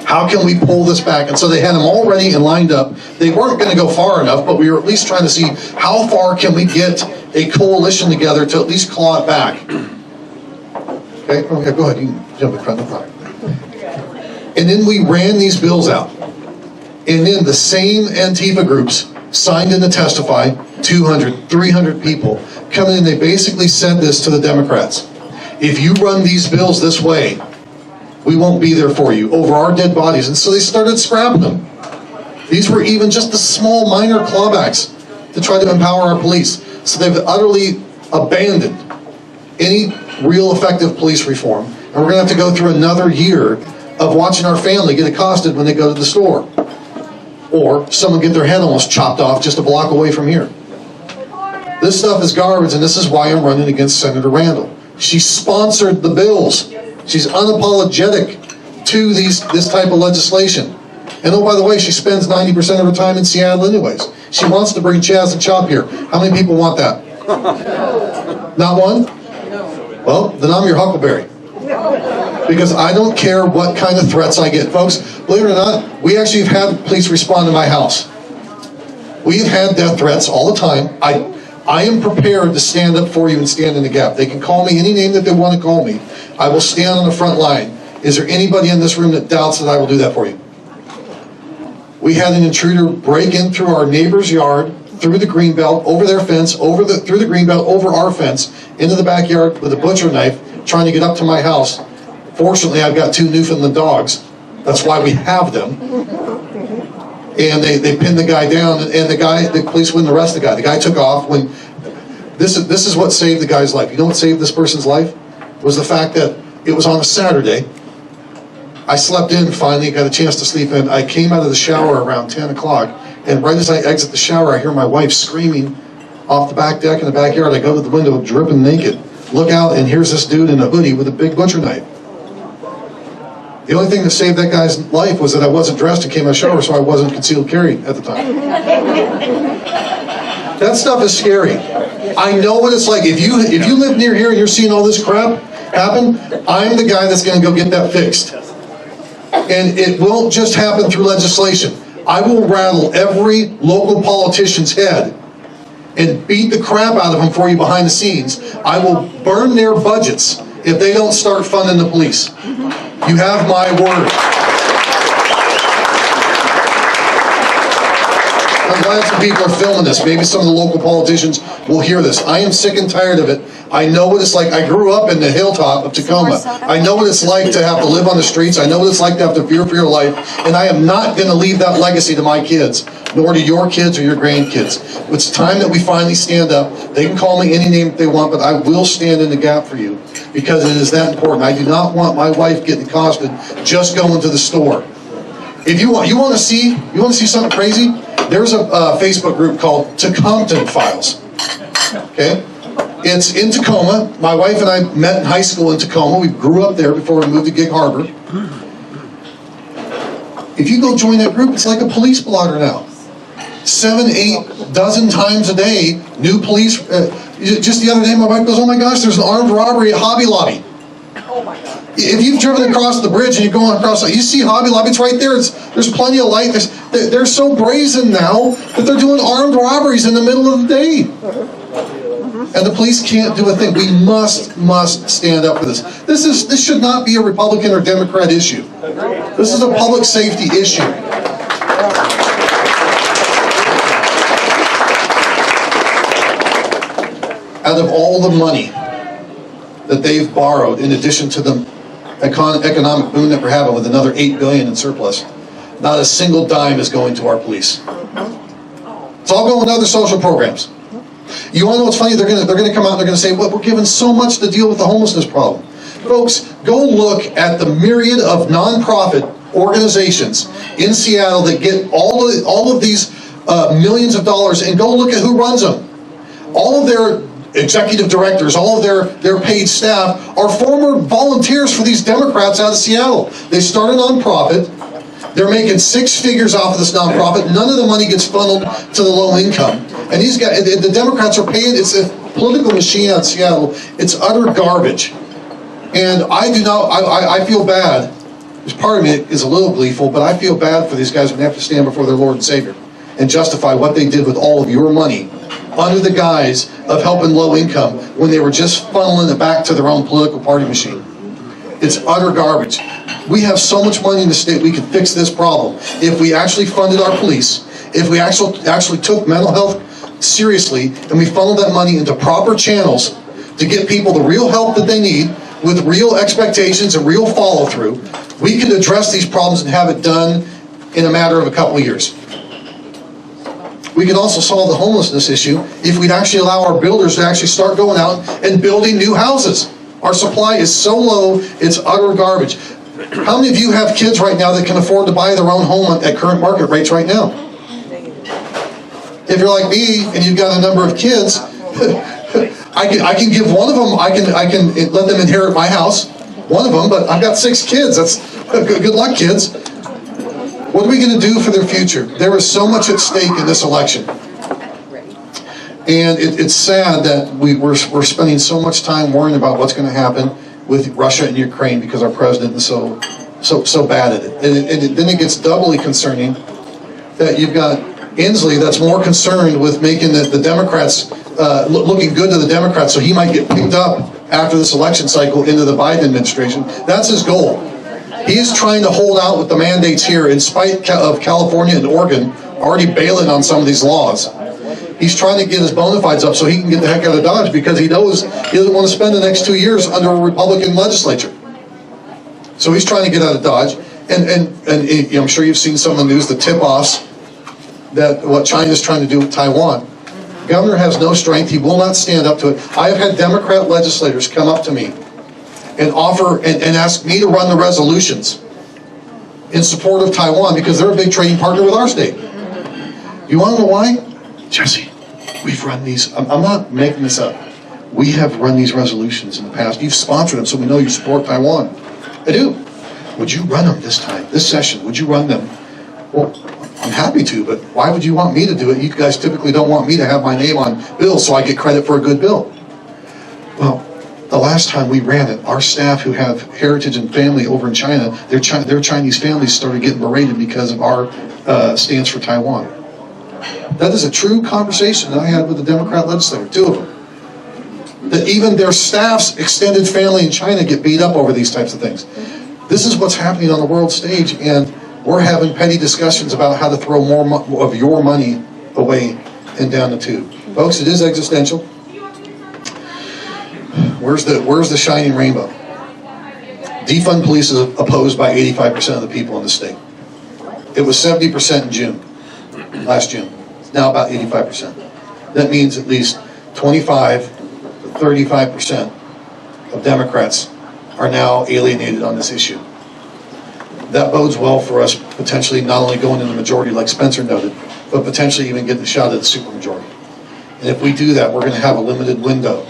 S6: How can we pull this back? And so they had them all ready and lined up. They weren't going to go far enough, but we were at least trying to see how far can we get a coalition together to at least claw it back. Okay, go ahead, you can jump in front of the problem. And then we ran these bills out. And then the same Antifa groups signed in to testify, 200, 300 people come in, and they basically said this to the Democrats. If you run these bills this way, we won't be there for you over our dead bodies. And so they started scrapping them. These were even just the small minor clawbacks to try to empower our police. So they've utterly abandoned any real effective police reform. And we're going to have to go through another year of watching our family get accosted when they go to the store. Or someone get their head almost chopped off just a block away from here. This stuff is garbage, and this is why I'm running against Senator Randall. She sponsored the bills. She's unapologetic to this type of legislation. And oh, by the way, she spends 90% of her time in Seattle anyways. She wants to bring Chaz and Chop here. How many people want that? Not one? Well, then I'm your Huckleberry. Because I don't care what kind of threats I get. Folks, believe it or not, we actually have had police respond to my house. We've had death threats all the time. I am prepared to stand up for you and stand in the gap. They can call me any name that they want to call me. I will stand on the front line. Is there anybody in this room that doubts that I will do that for you? We had an intruder break in through our neighbor's yard, through the greenbelt, over their fence, through the greenbelt, over our fence, into the backyard with a butcher knife, trying to get up to my house. Fortunately, I've got 2 Newfoundland dogs. That's why we have them. And they pinned the guy down, and the police wouldn't arrest the guy. The guy took off. When this is what saved the guy's life. You know what saved this person's life? Was the fact that it was on a Saturday. I slept in finally, got a chance to sleep in. I came out of the shower around 10 o'clock, and right as I exit the shower, I hear my wife screaming off the back deck in the backyard. I go to the window, dripping naked. Look out, and here's this dude in a hoodie with a big butcher knife. The only thing that saved that guy's life was that I wasn't dressed and came out of the shower, so I wasn't concealed carry at the time. That stuff is scary. I know what it's like. If you live near here and you're seeing all this crap happen, I'm the guy that's going to go get that fixed. And it won't just happen through legislation. I will rattle every local politician's head and beat the crap out of them for you behind the scenes. I will burn their budgets if they don't start funding the police. You have my word. I'm glad some people are filming this. Maybe some of the local politicians will hear this. I am sick and tired of it. I know what it's like. I grew up in the hilltop of Tacoma. I know what it's like to have to live on the streets. I know what it's like to have to fear for your life. And I am not going to leave that legacy to my kids, nor to your kids or your grandkids. It's time that we finally stand up. They can call me any name that they want, but I will stand in the gap for you because it is that important. I do not want my wife getting accosted just going to the store. If you want to see something crazy, there's a Facebook group called Tacomton Files. Okay? It's in Tacoma. My wife and I met in high school in Tacoma. We grew up there before we moved to Gig Harbor. If you go join that group, it's like a police blotter now. 7, 8 dozen times a day, new police. Just the other day, my wife goes, "Oh my gosh, there's an armed robbery at Hobby Lobby." Oh my God. If you've driven across the bridge and you're going across, you see Hobby Lobby, it's right there. There's plenty of light. They're so brazen now that they're doing armed robberies in the middle of the day. And the police can't do a thing. We must stand up for this. This should not be a Republican or Democrat issue. This is a public safety issue. Out of all the money that they've borrowed, in addition to the economic boom that we're having with another $8 billion in surplus, not a single dime is going to our police. It's all going to other social programs. You want to know what's funny? They're going to come out and they're going to say, "Well, we're given so much to deal with the homelessness problem." Folks, go look at the myriad of nonprofit organizations in Seattle that get all of these millions of dollars, and go look at who runs them. All of their executive directors, all of their paid staff are former volunteers for these Democrats out of Seattle. They started a nonprofit. They're making 6 figures off of this nonprofit. None of the money gets funneled to the low income. And these guys, the Democrats are paying. It's a political machine out of Seattle. It's utter garbage. And I feel bad. Part of me is a little gleeful, but I feel bad for these guys when they have to stand before their Lord and Savior and justify what they did with all of your money under the guise of helping low income when they were just funneling it back to their own political party machine. It's utter garbage. We have so much money in the state, we could fix this problem. If we actually funded our police, if we actually took mental health seriously, and we funneled that money into proper channels to get people the real help that they need, with real expectations and real follow-through, we could address these problems and have it done in a matter of a couple of years. We could also solve the homelessness issue if we'd actually allow our builders to actually start going out and building new houses. Our supply is so low, it's utter garbage. How many of you have kids right now that can afford to buy their own home at current market rates right now? If you're like me and you've got a number of kids, I can give one of them, I can let them inherit my house, one of them, but I've got 6 kids. That's good luck, kids. What are we going to do for their future? There is so much at stake in this election. And it's sad that we're spending so much time worrying about what's going to happen with Russia and Ukraine because our president is so bad at it. And then it gets doubly concerning that you've got Inslee that's more concerned with making the Democrats, looking good to the Democrats so he might get picked up after this election cycle into the Biden administration. That's his goal. He is trying to hold out with the mandates here in spite of California and Oregon already bailing on some of these laws. He's trying to get his bona fides up so he can get the heck out of Dodge because he knows he doesn't want to spend the next 2 years under a Republican legislature. So he's trying to get out of Dodge. And I'm sure you've seen some of the news, the tip-offs, that what China's trying to do with Taiwan. Governor has no strength. He will not stand up to it. I have had Democrat legislators come up to me and offer and ask me to run the resolutions in support of Taiwan because they're a big trading partner with our state. You want to know why? Jesse, we've run these. I'm not making this up. We have run these resolutions in the past. You've sponsored them, so we know you support Taiwan. I do. Would you run them this time, this session? Would you run them? Well, I'm happy to, but why would you want me to do it? You guys typically don't want me to have my name on bills so I get credit for a good bill. Well, the last time we ran it, our staff who have heritage and family over in China, their Chinese families started getting berated because of our stance for Taiwan. That is a true conversation that I had with the Democrat legislator, two of them. That even their staff's extended family in China get beat up over these types of things. This is what's happening on the world stage, and we're having petty discussions about how to throw more of your money away and down the tube. Folks, it is existential. Where's the shining rainbow? Defund police is opposed by 85% of the people in the state. It was 70% in June, last June. It's now about 85%. That means at least 25 to 35% of Democrats are now alienated on this issue. That bodes well for us potentially not only going in the majority like Spencer noted, but potentially even getting a shot at the supermajority. And if we do that, we're going to have a limited window.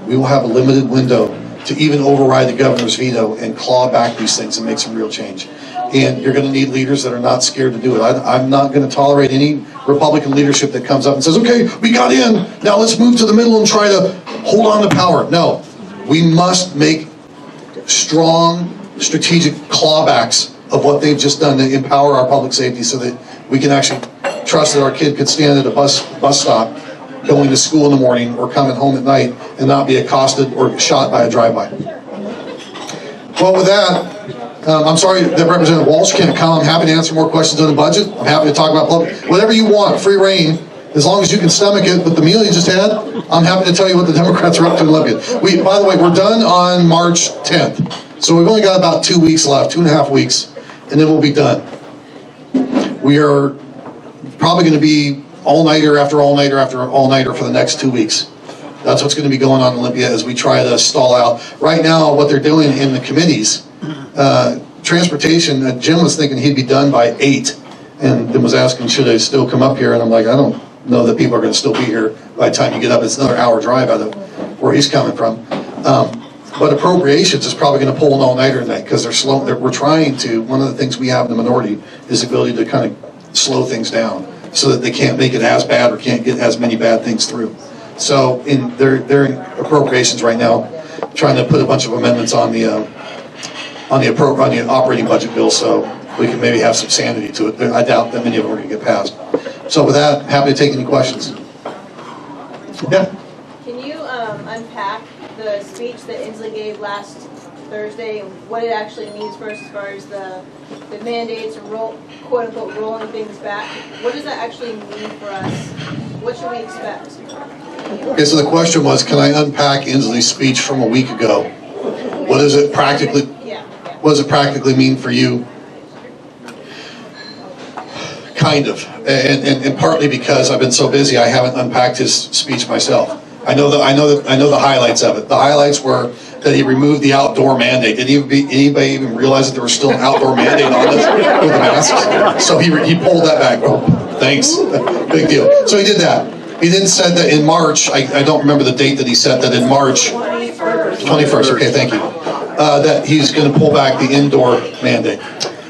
S6: We will have a limited window to even override the governor's veto and claw back these things and make some real change. And you're going to need leaders that are not scared to do it. I'm not going to tolerate any Republican leadership that comes up and says, okay, we got in, now let's move to the middle and try to hold on to power. No, we must make strong strategic clawbacks of what they've just done to empower our public safety so that we can actually trust that our kid could stand at a bus stop going to school in the morning or coming home at night and not be accosted or shot by a drive-by. Well, with that, I'm sorry that Representative Walsh can't come. I'm happy to answer more questions on the budget. I'm happy to talk about public, whatever you want, free reign. As long as you can stomach it with the meal you just had, I'm happy to tell you what the Democrats are up to in Lubbock. By the way, we're done on March 10th. So we've only got about 2 weeks left, 2.5 weeks, and then we'll be done. We are probably going to be all-nighter after all-nighter after all-nighter for the next 2 weeks. That's what's going to be going on in Olympia as we try to stall out. Right now, what they're doing in the committees, transportation, Jim was thinking he'd be done by 8, and then was asking, should I still come up here? And I'm like, I don't know that people are going to still be here by the time you get up. It's another hour drive out of where he's coming from. But appropriations is probably going to pull an all-nighter tonight because they're slow. We're trying to. One of the things we have in the minority is the ability to kind of slow things down so that they can't make it as bad or can't get as many bad things through. So they're in appropriations right now, trying to put a bunch of amendments on the operating budget bill so we can maybe have some sanity to it. I doubt that many of them are going to get passed. So with that, happy to take any questions. Yeah.
S10: Can you unpack the speech that Inslee gave last Thursday and what it actually means for us as far as the mandates and quote unquote rolling things back? What does that actually mean for us? What should we expect?
S6: Okay, so the question was, can I unpack Inslee's speech from a week ago? What does it practically? What does it practically mean for you? Kind of, and partly because I've been so busy, I haven't unpacked his speech myself. I know the highlights of it. The highlights were that he removed the outdoor mandate. Did anybody even realize that there was still an outdoor mandate on this with the masks? So he pulled that back. Oh, thanks, big deal. So he did that. He then said that in March. I don't remember the date that he said that in March. 21st. Okay, thank you. That he's going to pull back the indoor mandate.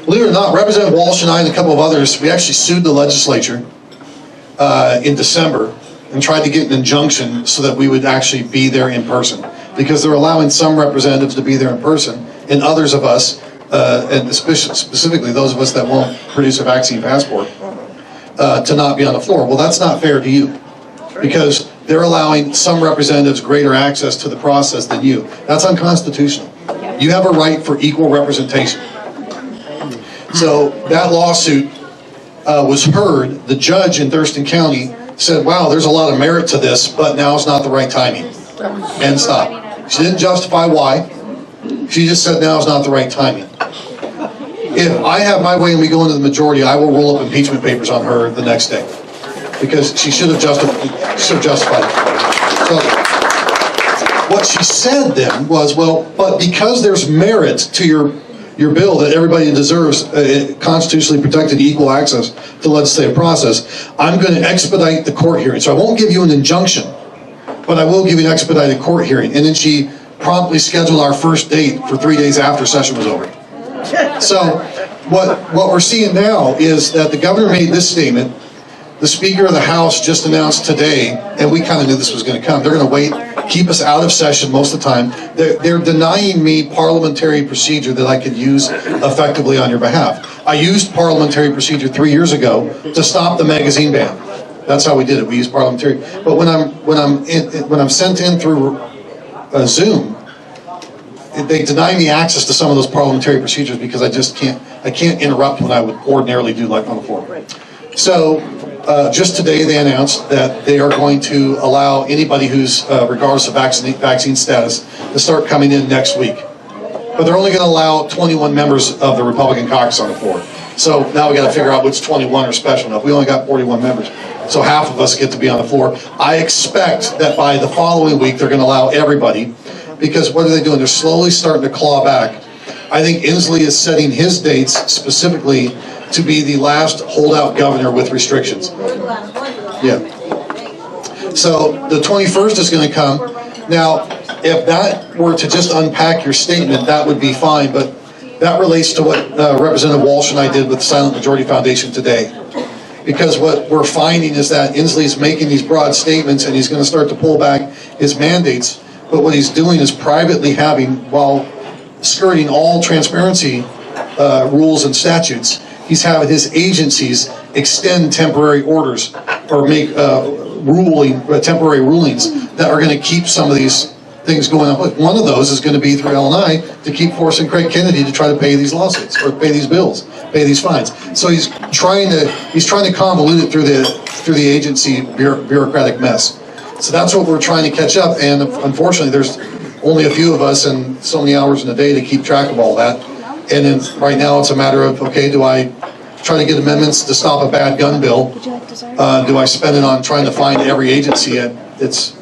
S6: Believe it or not, Representative Walsh and I and a couple of others, we actually sued the legislature in December and tried to get an injunction so that we would actually be there in person, because they're allowing some representatives to be there in person and others of us, and specifically those of us that won't produce a vaccine passport, to not be on the floor. Well, that's not fair to you, because they're allowing some representatives greater access to the process than you. That's unconstitutional. You have a right for equal representation. So that lawsuit was heard. The judge in Thurston County said, wow, there's a lot of merit to this, but now is not the right timing. And stop. She didn't justify why. She just said now is not the right timing. If I have my way and we go into the majority, I will roll up impeachment papers on her the next day. Because she should have justified it. So, what she said then was, well, but because there's merit to your bill that everybody deserves constitutionally protected equal access to legislative process, I'm going to expedite the court hearing. So I won't give you an injunction, but I will give you an expedited court hearing. And then she promptly scheduled our first date for 3 days after session was over. So what we're seeing now is that the governor made this statement. The Speaker of the House just announced today, and we kind of knew this was going to come, they're going to wait, keep us out of session most of the time. They're denying me parliamentary procedure that I could use effectively on your behalf. I used parliamentary procedure 3 years ago to stop the magazine ban. That's how we did it. We used parliamentary. But when I'm sent in through Zoom, they deny me access to some of those parliamentary procedures because I can't interrupt what I would ordinarily do like on the floor. So just today they announced that they are going to allow anybody who's regardless of vaccine status to start coming in next week. But they're only going to allow 21 members of the Republican caucus on the floor. So now we got to figure out which 21 are special enough. We only got 41 members. So half of us get to be on the floor. I expect that by the following week they're going to allow everybody, because what are they doing? They're slowly starting to claw back. I think Inslee is setting his dates specifically to be the last holdout governor with restrictions. Yeah. So the 21st is going to come. Now, if that were to just unpack your statement, that would be fine, but that relates to what Representative Walsh and I did with the Silent Majority Foundation today. Because what we're finding is that Inslee is making these broad statements and he's going to start to pull back his mandates, but what he's doing is privately having, while skirting all transparency rules and statutes, he's having his agencies extend temporary orders or make temporary rulings that are going to keep some of these things going on. One of those is going to be through L&I to keep forcing Craig Kennedy to try to pay these lawsuits or pay these bills, pay these fines. So he's trying to convolute it through the agency bureaucratic mess. So that's what we're trying to catch up. And unfortunately, there's only a few of us and so many hours in a day to keep track of all that. And then right now it's a matter of, okay, do I try to get amendments to stop a bad gun bill? Do I spend it on trying to find every agency? That's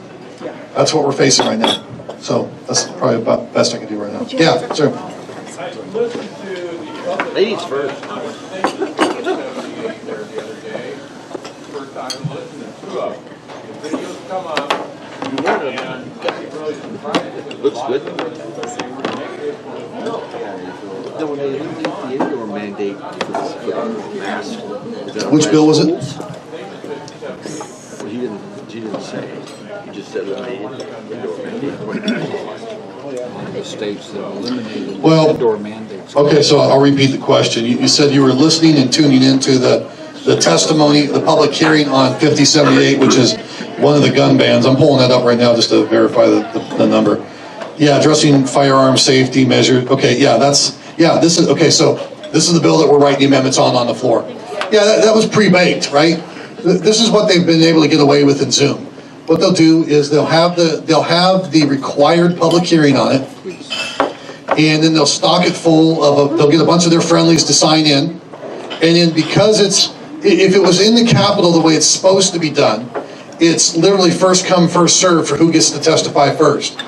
S6: what we're facing right now. So that's probably about the best I can do right now. Yeah, sir.
S9: Ladies first. Looks good. When they eliminate the indoor mandate for the mask,
S6: which bill was it?
S9: Well, he didn't say. He just said eliminate indoor mandate.
S8: The states that eliminated
S6: indoor
S8: mandates.
S6: Okay, so I'll repeat the question. You said you were listening and tuning into the testimony, the public hearing on 5078, which is one of the gun bans. I'm pulling that up right now just to verify the number. Yeah, addressing firearm safety measures. Okay, this is the bill that we're writing the amendments on the floor. Yeah, that was pre-baked, right? This is what they've been able to get away with in Zoom. What they'll do is they'll have the required public hearing on it, and then they'll stock it full of they'll get a bunch of their friendlies to sign in, and then because if it was in the Capitol the way it's supposed to be done, it's literally first come, first served for who gets to testify first.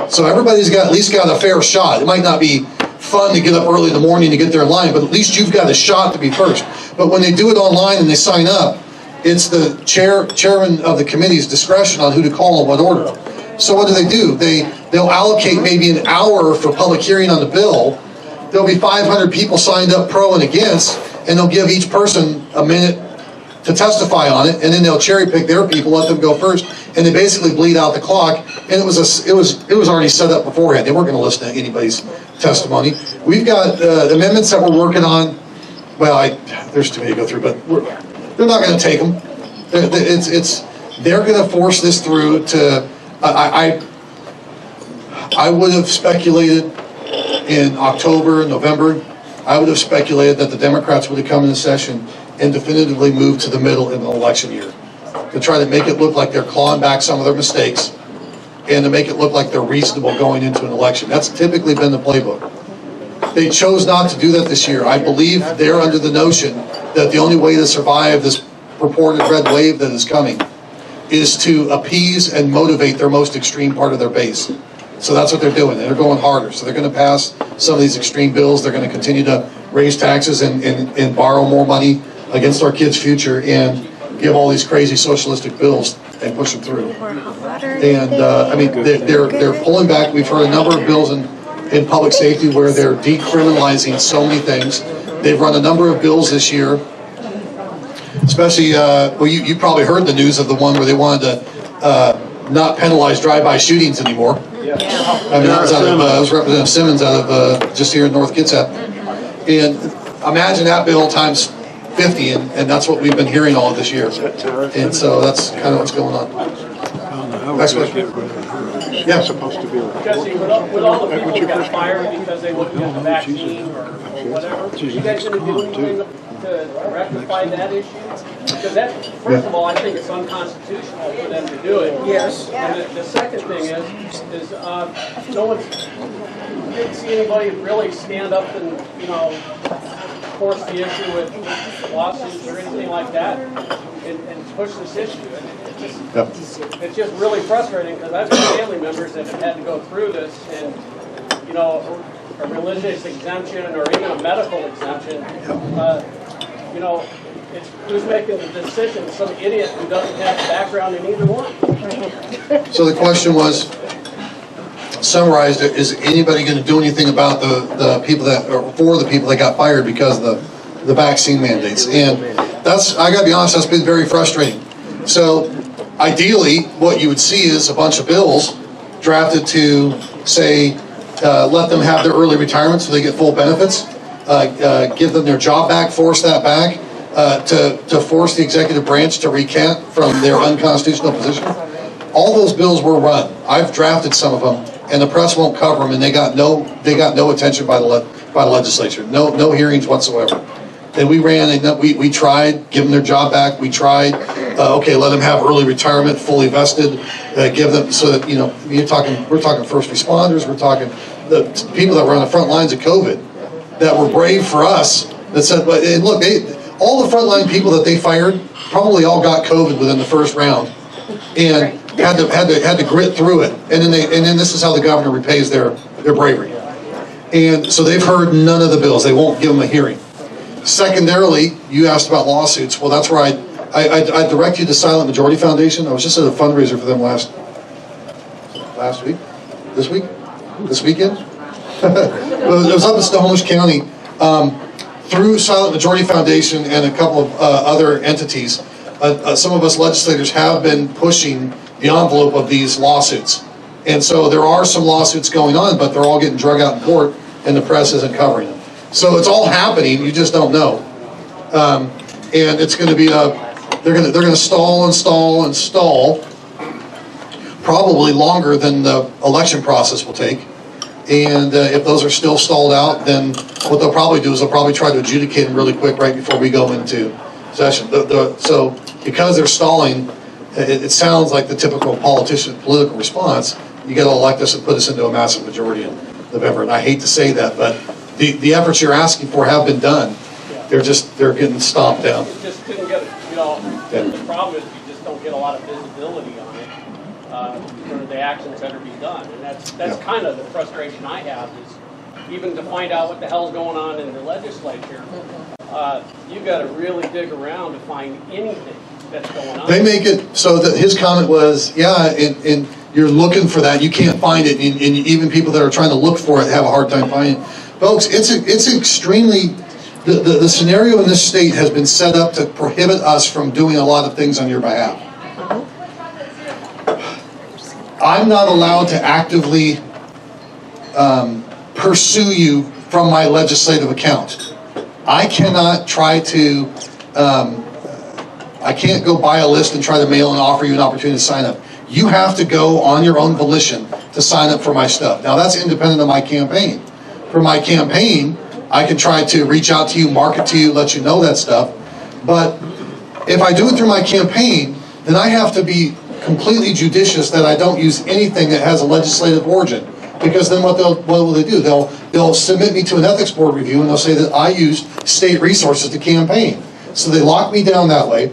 S6: So everybody's at least got a fair shot. It might not be fun to get up early in the morning to get there in line, but at least you've got a shot to be first. But when they do it online and they sign up, it's the chairman of the committee's discretion on who to call in what order. So what do? They'll allocate maybe an hour for public hearing on the bill. There'll be 500 people signed up pro and against, and they'll give each person a minute to testify on it, and then they'll cherry pick their people, let them go first, and they basically bleed out the clock. And it was already set up beforehand. They weren't going to listen to anybody's testimony. We've got amendments that we're working on. Well, there's too many to go through, but they're not going to take them. They're going to force this through to. I would have speculated in October, November. I would have speculated that the Democrats would have come into session and definitively moved to the middle in the election year to try to make it look like they're clawing back some of their mistakes and to make it look like they're reasonable going into an election. That's typically been the playbook. They chose not to do that this year. I believe they're under the notion that the only way to survive this purported red wave that is coming is to appease and motivate their most extreme part of their base. So that's what they're doing. They're going harder. So they're going to pass some of these extreme bills. They're going to continue to raise taxes and borrow more money against our kids' future and give all these crazy socialistic bills and push them through. And I mean, they're pulling back. We've heard a number of bills in public safety where they're decriminalizing so many things. They've run a number of bills this year, especially, well, you probably heard the news of the one where they wanted to not penalize drive-by shootings anymore. I mean, that was Representative Simmons out of just here in North Kitsap. And imagine that bill times 50, and that's what we've been hearing all of this year. And so that's kind of what's going on. Next question. Yeah.
S9: Supposed to be.
S11: Jesse, with all the people who got fired because they wouldn't get the vaccine or whatever, you guys going to do anything to rectify that issue? Because that, first of all, I think it's unconstitutional for them to do it. Yes. And the second thing is no one didn't see anybody really stand up and, you know, force the issue with lawsuits or anything like that and push this issue. It's just really frustrating because I've got family members that have had to go through this, and you know, a religious exemption or even a medical exemption. You know, it's who's making the decision? Some idiot who doesn't have a background in either one.
S6: So the question was, summarized, is anybody going to do anything about the people that, or for the people that got fired because of the vaccine mandates? And that's, I got to be honest, that's been very frustrating. So ideally, what you would see is a bunch of bills drafted to say, let them have their early retirement so they get full benefits, give them their job back, force that back, to force the executive branch to recant from their unconstitutional position. All those bills were run. I've drafted some of them, and the press won't cover them, and they got no attention by the legislature, no hearings whatsoever. And we ran, and we tried, give them their job back. We tried, okay, let them have early retirement, fully vested, give them, so that, you know, we're talking first responders, we're talking the people that were on the front lines of COVID, that were brave for us, that said, but and look, all the frontline people that they fired probably all got COVID within the first round, and had to grit through it, and then this is how the governor repays their bravery. And so they've heard none of the bills. They won't give them a hearing. Secondarily, you asked about lawsuits. Well, that's where I direct you to Silent Majority Foundation. I was just at a fundraiser for them last week, this weekend. It was up in Snohomish County. Through Silent Majority Foundation and a couple of other entities, some of us legislators have been pushing the envelope of these lawsuits. And so there are some lawsuits going on, but they're all getting drug out in court, and the press isn't covering them. So it's all happening, you just don't know. And it's going to be they're going to stall and stall and stall, probably longer than the election process will take. And if those are still stalled out, then what they'll probably do is they'll probably try to adjudicate them really quick right before we go into session. So because they're stalling, it sounds like the typical political response. You got to elect us and put us into a massive majority in November. And I hate to say that, but the efforts you're asking for have been done. They're getting stomped down.
S11: You just didn't get, you know, the problem is you just don't get a lot of visibility on it for the actions that are being done. And that's kind of the frustration I have, is even to find out what the hell's going on in the legislature, you got to really dig around to find anything that's going on.
S6: They make it so that his comment was, yeah, and you're looking for that, you can't find it, and even people that are trying to look for it have a hard time finding it. Folks, it's extremely, the scenario in this state has been set up to prohibit us from doing a lot of things on your behalf. I'm not allowed to actively pursue you from my legislative account. I cannot try to, I can't go buy a list and try to mail and offer you an opportunity to sign up. You have to go on your own volition to sign up for my stuff. Now that's independent of my campaign. For my campaign, I can try to reach out to you, market to you, let you know that stuff. But if I do it through my campaign, then I have to be completely judicious that I don't use anything that has a legislative origin. Because then what will they do? They'll submit me to an ethics board review and they'll say that I used state resources to campaign. So they lock me down that way.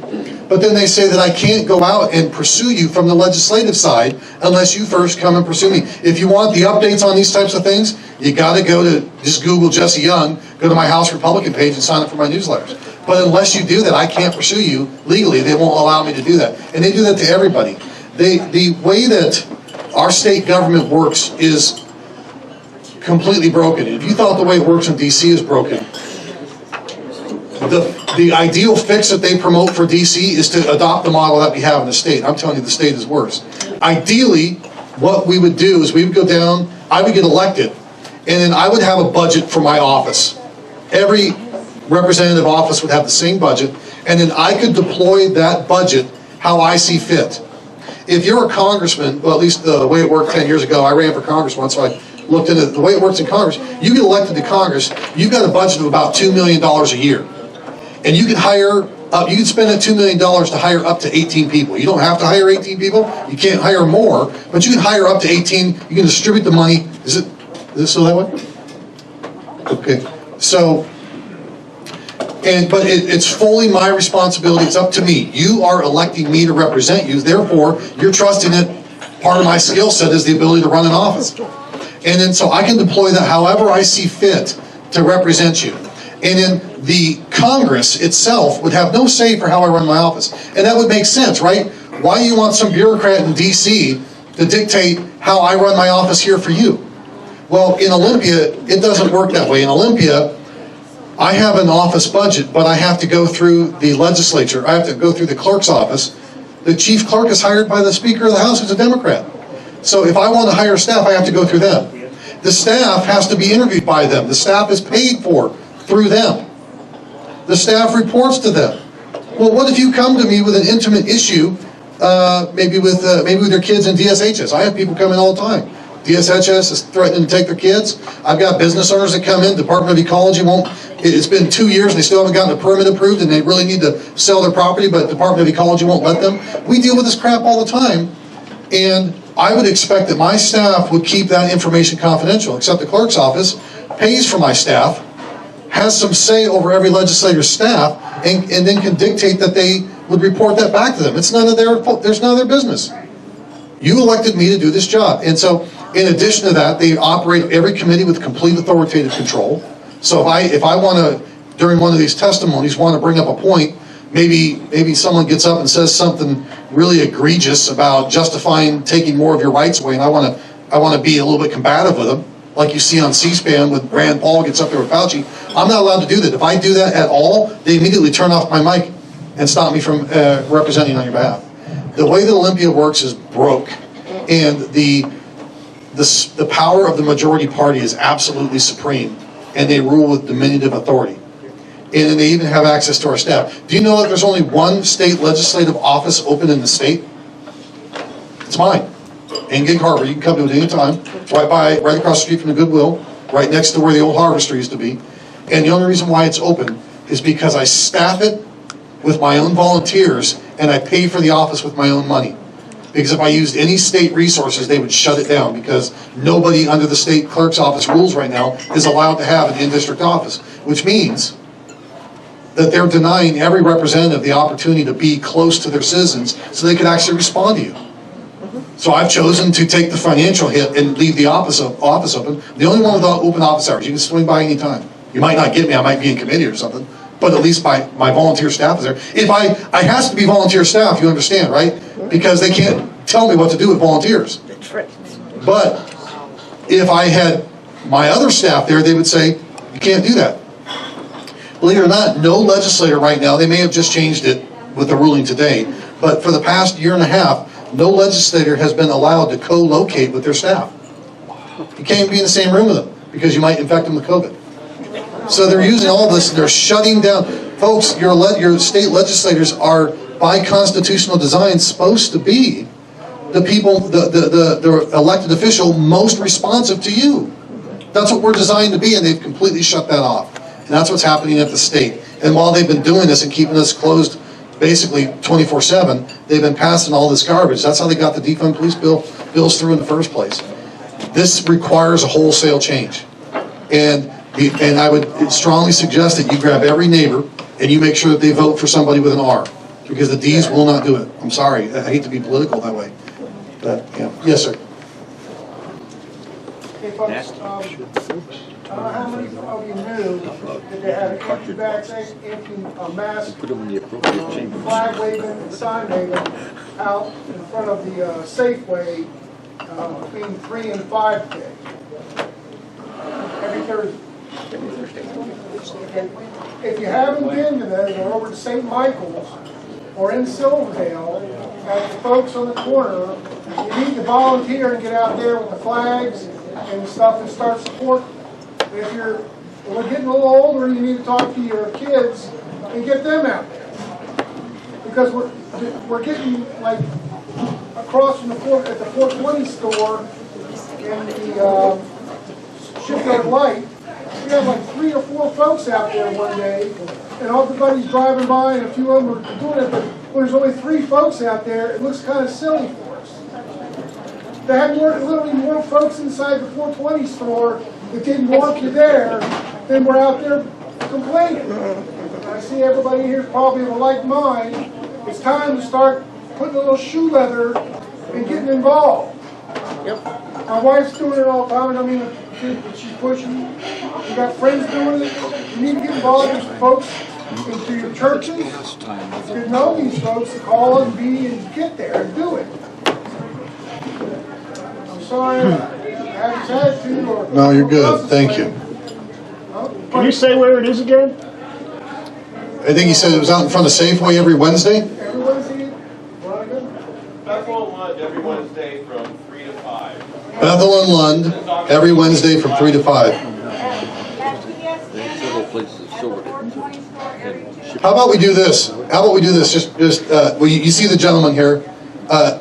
S6: But then they say that I can't go out and pursue you from the legislative side unless you first come and pursue me. If you want the updates on these types of things, you got to go to, just Google Jesse Young, go to my House Republican page and sign up for my newsletters. But unless you do that, I can't pursue you legally. They won't allow me to do that. And they do that to everybody. The way that our state government works is completely broken. If you thought the way it works in DC is broken, the ideal fix that they promote for DC is to adopt the model that we have in the state. I'm telling you, the state is worse. Ideally, what we would do is we would go down, I would get elected, and then I would have a budget for my office. Every representative office would have the same budget, and then I could deploy that budget how I see fit. If you're a congressman, well, at least the way it worked 10 years ago, I ran for Congress once, so I looked into the way it works in Congress. You get elected to Congress, you've got a budget of about $2 million a year. And you can you can spend that $2 million to hire up to 18 people. You don't have to hire 18 people. You can't hire more, but you can hire up to 18. You can distribute the money. Is it still that way? Okay. So, but it's fully my responsibility. It's up to me. You are electing me to represent you. Therefore, you're trusting it. Part of my skill set is the ability to run an office. And then so I can deploy that however I see fit to represent you. And then the Congress itself would have no say for how I run my office. And that would make sense, right? Why do you want some bureaucrat in DC to dictate how I run my office here for you? Well, in Olympia, it doesn't work that way. In Olympia, I have an office budget, but I have to go through the legislature. I have to go through the clerk's office. The chief clerk is hired by the Speaker of the House, who's a Democrat. So if I want to hire staff, I have to go through them. The staff has to be interviewed by them. The staff is paid for through them. The staff reports to them. Well, what if you come to me with an intimate issue, maybe with your kids in DSHS? I have people come in all the time. DSHS is threatening to take their kids. I've got business owners that come in. Department of Ecology won't. It's been 2 years and they still haven't gotten a permit approved, and they really need to sell their property, but Department of Ecology won't let them. We deal with this crap all the time, and I would expect that my staff would keep that information confidential, except the clerk's office pays for my staff, has some say over every legislator's staff, and then can dictate that they would report that back to them. It's none of their business. You elected me to do this job. And so, in addition to that, they operate every committee with complete authoritative control. So if I want to, during one of these testimonies, want to bring up a point, maybe someone gets up and says something really egregious about justifying taking more of your rights away, and I want to be a little bit combative with them, like you see on C-SPAN with Rand Paul gets up there with Fauci. I'm not allowed to do that. If I do that at all, they immediately turn off my mic and stop me from representing on your behalf. The way that Olympia works is broke, and the power of the majority party is absolutely supreme, and they rule with diminutive authority. And then they even have access to our staff. Do you know that there's only one state legislative office open in the state? It's mine, in Gig Harbor. You can come to it anytime. It's right across the street from the Goodwill, right next to where the old harvester used to be. And the only reason why it's open is because I staff it with my own volunteers, and I pay for the office with my own money. Because if I used any state resources, they would shut it down, because nobody under the state clerk's office rules right now is allowed to have an in-district office, which means that they're denying every representative the opportunity to be close to their citizens so they can actually respond to you. So I've chosen to take the financial hit and leave the office open. The only one without open office hours. You can swing by any time. You might not get me, I might be in committee or something, but at least my volunteer staff is there. If I has to be volunteer staff, you understand, right? Because they can't tell me what to do with volunteers. But if I had my other staff there, they would say, you can't do that. Believe it or not, no legislator right now, they may have just changed it with the ruling today, but for the past year and a half, no legislator has been allowed to co-locate with their staff. You can't even be in the same room with them, because you might infect them with COVID. So they're using all this, they're shutting down. Folks, your state legislators are, by constitutional design, supposed to be the people, the elected official most responsive to you. That's what we're designed to be, and they've completely shut that off. And that's what's happening at the state. And while they've been doing this and keeping us closed basically 24/7, they've been passing all this garbage. That's how they got the defund police bills through in the first place. This requires a wholesale change. And I would strongly suggest that you grab every neighbor and you make sure that they vote for somebody with an R, because the D's will not do it. I'm sorry, I hate to be political that way. But, yeah. Yes, sir.
S12: Hey folks, I don't know how many of you knew that they had an anti-vax, anti-mask, flag waving and sign waving out in front of the Safeway between 3 and 5K. Every Thursday. If you haven't been to those, or over to St. Michael's, or in Silverdale, at the folks on the corner, you need to volunteer and get out there with the flags and stuff and start supporting. If we're getting a little older, you need to talk to your kids and get them out there. Because we're getting, like, across from the at the 420 store and the Shipyard Light, we had like 3 or 4 folks out there one day, and everybody's driving by, and a few of them are doing it, but when there's only 3 folks out there, it looks kind of silly for us. They had literally more folks inside the 420 store that didn't want you there than were out there complaining. And I see everybody here is probably of a like mind. It's time to start putting a little shoe leather and getting involved. Yep. My wife's doing it all the time. I mean, she's pushing. You got friends doing it. You need to get involved with folks into your churches. You know these folks to call and be and get there and do it. I'm sorry, I haven't had to. Or
S6: No, you're good. Thank you.
S7: Can you say where it is again?
S6: I think he said it was out in front of Safeway every Wednesday?
S12: Every Wednesday, Veronica?
S13: Bethel and Lund every Wednesday from 3 to 5.
S6: Bethel and Lund every Wednesday from 3 to 5. How about we do this? Just well, you see the gentleman here.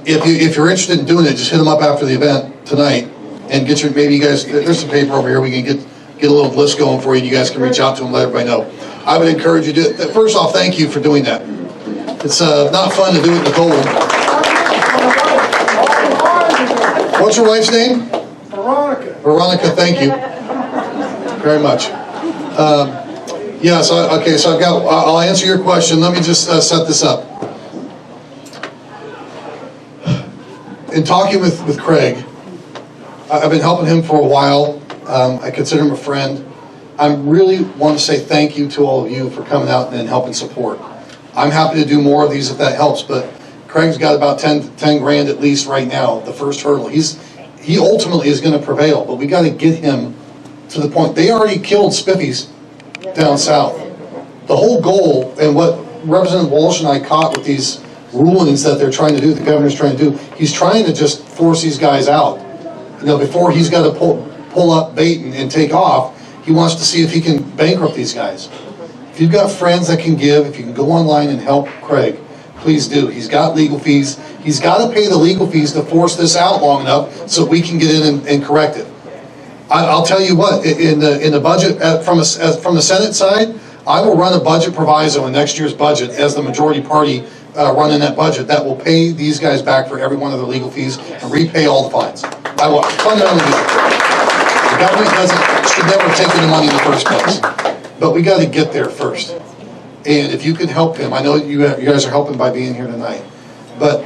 S6: If you're interested in doing it, just hit him up after the event tonight and get maybe you guys, there's some paper over here, we can get a little list going for you, and you guys can reach out to him, let everybody know. I would encourage you to do it. First off, thank you for doing that. It's not fun to do it in the cold. What's your wife's name?
S12: Veronica.
S6: Veronica, thank you very much. Yeah, so I'll answer your question. Let me just set this up. In talking with Craig, I've been helping him for a while. I consider him a friend. I really want to say thank you to all of you for coming out and helping support. I'm happy to do more of these if that helps, but Craig's got about 10 grand at least right now, the first hurdle. He ultimately is going to prevail, but we got to get him to the point. They already killed Spiffies down south. The whole goal, and what Representative Walsh and I caught with these rulings that they're trying to do, the governor's trying to do, he's trying to just force these guys out. You know, before he's got to pull up bait and take off, he wants to see if he can bankrupt these guys. If you've got friends that can give, if you can go online and help Craig, please do. He's got legal fees. He's got to pay the legal fees to force this out long enough so we can get in and correct it. I'll tell you what, in the budget, from the Senate side, I will run a budget proviso in next year's budget as the majority party running that budget that will pay these guys back for every one of their legal fees and repay all the fines. I will fundamentally do that. The government should never have taken the money in the first place. But we got to get there first. And if you can help him, I know you guys are helping by being here tonight, but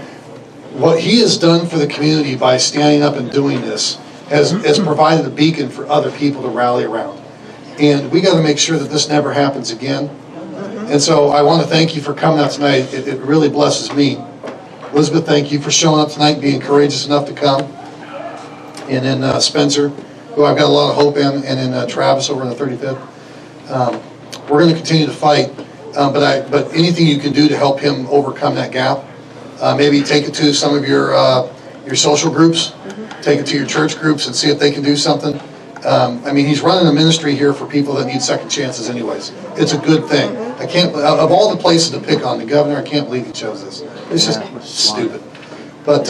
S6: what he has done for the community by standing up and doing this has provided a beacon for other people to rally around. And we got to make sure that this never happens again. And so I want to thank you for coming out tonight. It really blesses me. Elizabeth, thank you for showing up tonight and being courageous enough to come. And then Spencer, who I've got a lot of hope in, and then Travis over in the 35th. We're going to continue to fight, but anything you can do to help him overcome that gap, maybe take it to some of your social groups, take it to your church groups and see if they can do something. I mean, he's running a ministry here for people that need second chances anyways. It's a good thing. I can't, of all the places to pick on, the governor, I can't believe he chose this. It's just stupid. But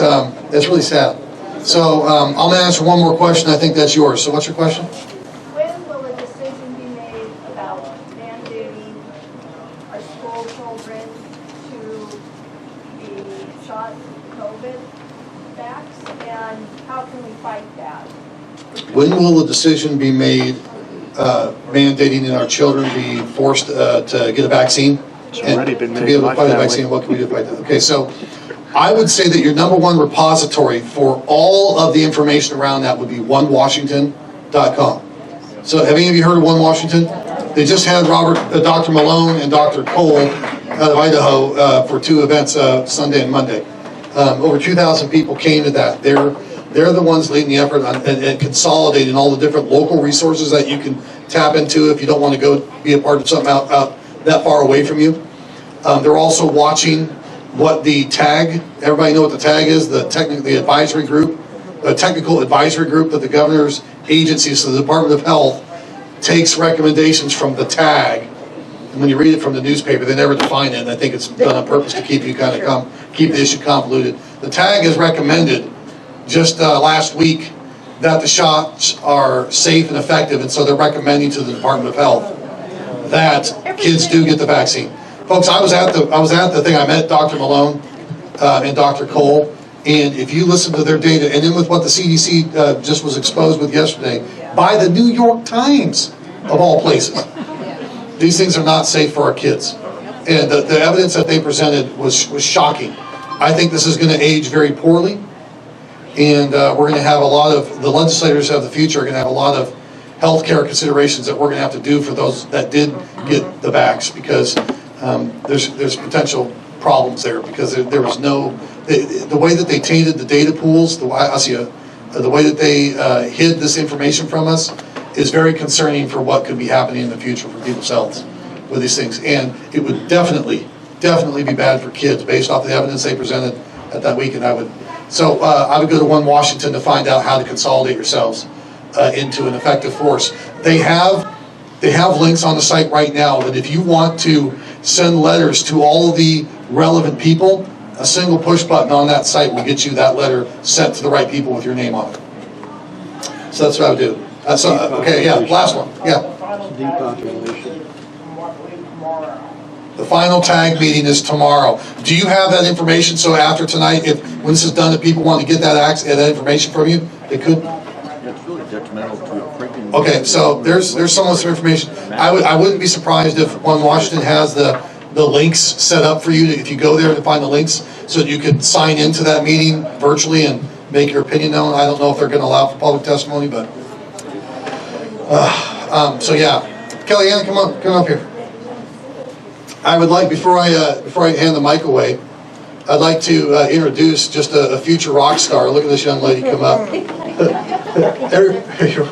S6: it's really sad. So I'm going to answer one more question. I think that's yours. So what's your question?
S12: When will a decision be made about mandating our school children to
S6: when will a decision be made mandating that our children be forced to get a vaccine?
S9: already been
S6: to
S9: made
S6: be able to
S9: in my
S6: apply the
S9: family.
S6: vaccine, what can we do about that? Okay, so I would say that your number one repository for all of the information around that would be onewashington.com. So have any of you heard of One Washington? They just had Dr. Malone and Dr. Cole out of Idaho for 2 events, Sunday and Monday. Over 2,000 people came to that. They're the ones leading the effort and consolidating all the different local resources that you can tap into if you don't want to go be a part of something out that far away from you. They're also watching what the TAG, everybody know what the TAG is, the technical advisory group that the governor's agency, so the Department of Health, takes recommendations from the TAG. And when you read it from the newspaper, they never define it, and I think it's done on purpose to keep you keep the issue convoluted. The TAG has recommended just last week that the shots are safe and effective, and so they're recommending to the Department of Health that kids do get the vaccine. Folks, I was at the thing. I met Dr. Malone and Dr. Cole, and if you listen to their data, and then with what the CDC just was exposed with yesterday by the New York Times of all places, these things are not safe for our kids. And the evidence that they presented was shocking. I think this is going to age very poorly, and we're going to have the legislators of the future are going to have a lot of healthcare considerations that we're going to have to do for those that did get the vax, because there's potential problems there, because there was no, the way that they tainted the data pools, the way that they hid this information from us is very concerning for what could be happening in the future for people's health with these things. And it would definitely be bad for kids based off the evidence they presented at that week. And I would go to One Washington to find out how to consolidate yourselves into an effective force. They have links on the site right now that if you want to send letters to all of the relevant people, a single push button on that site will get you that letter sent to the right people with your name on it. So that's what I would do. Okay, yeah, last one. Yeah.
S9: Depopulation.
S6: The final TAG meeting is tomorrow. Do you have that information? So after tonight, when this is done, if people want to get that information from you, they could?
S9: That's really detrimental to printing.
S6: Okay, so there's some information. I wouldn't be surprised if One Washington has the links set up for you if you go there to find the links, so that you could sign into that meeting virtually and make your opinion known. I don't know if they're going to allow for public testimony, but so yeah. Kellyanne, come up here. I would like, before I hand the mic away, I'd like to introduce just a future rock star. Look at this young lady come up. Thank you.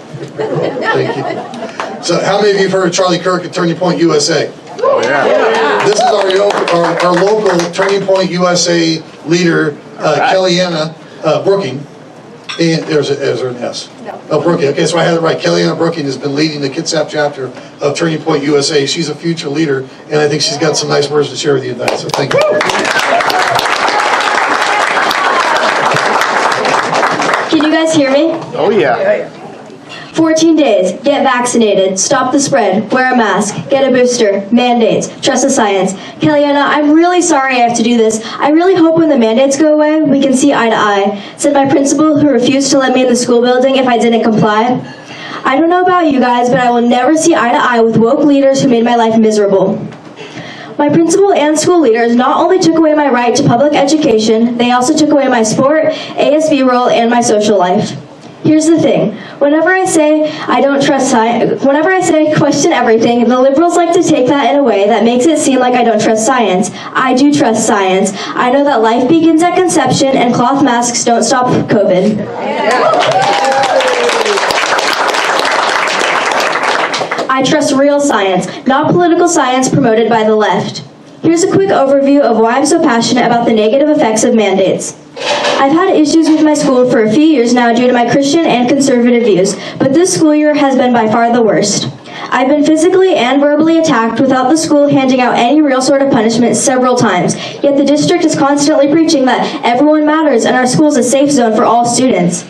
S6: So how many of you have heard of Charlie Kirk at Turning Point USA?
S9: Oh, yeah.
S6: This is our local Turning Point USA leader, Kellyanne Brooking. And there's an S. Oh, Brooking. Okay, so I had it right. Kellyanne Brooking has been leading the Kitsap chapter of Turning Point USA. She's a future leader, and I think she's got some nice words to share with you tonight. So thank you.
S14: Can you guys hear me?
S9: Oh, yeah.
S14: 14 days, get vaccinated, stop the spread, wear a mask, get a booster, mandates, trust the science. Kellyanne, I'm really sorry I have to do this. I really hope when the mandates go away, we can see eye to eye, said my principal who refused to let me in the school building if I didn't comply. I don't know about you guys, but I will never see eye to eye with woke leaders who made my life miserable. My principal and school leaders not only took away my right to public education, they also took away my sport, ASB role, and my social life. Here's the thing, whenever I say question everything, the liberals like to take that in a way that makes it seem like I don't trust science. I do trust science. I know that life begins at conception and cloth masks don't stop COVID. I trust real science, not political science promoted by the left. Here's a quick overview of why I'm so passionate about the negative effects of mandates. I've had issues with my school for a few years now due to my Christian and conservative views, but this school year has been by far the worst. I've been physically and verbally attacked without the school handing out any real sort of punishment several times, yet the district is constantly preaching that everyone matters and our school is a safe zone for all students.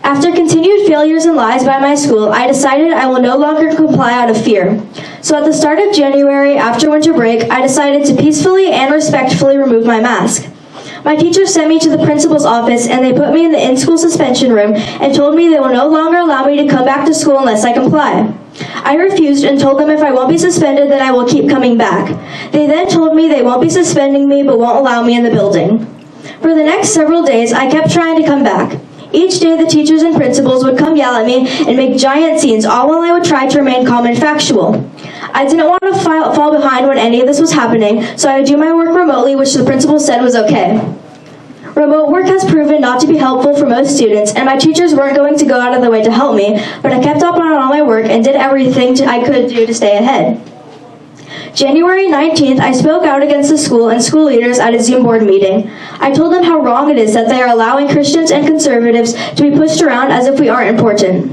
S14: After continued failures and lies by my school, I decided I will no longer comply out of fear. So at the start of January, after winter break, I decided to peacefully and respectfully remove my mask. My teacher sent me to the principal's office and they put me in the in-school suspension room and told me they will no longer allow me to come back to school unless I comply. I refused and told them if I won't be suspended, then I will keep coming back. They then told me they won't be suspending me but won't allow me in the building. For the next several days, I kept trying to come back. Each day, the teachers and principals would come yell at me and make giant scenes, all while I would try to remain calm and factual. I didn't want to fall behind when any of this was happening, so I would do my work remotely, which the principal said was okay. Remote work has proven not to be helpful for most students, and my teachers weren't going to go out of their way to help me, but I kept up on all my work and did everything I could do to stay ahead. January 19th, I spoke out against the school and school leaders at a Zoom board meeting. I told them how wrong it is that they are allowing Christians and conservatives to be pushed around as if we aren't important.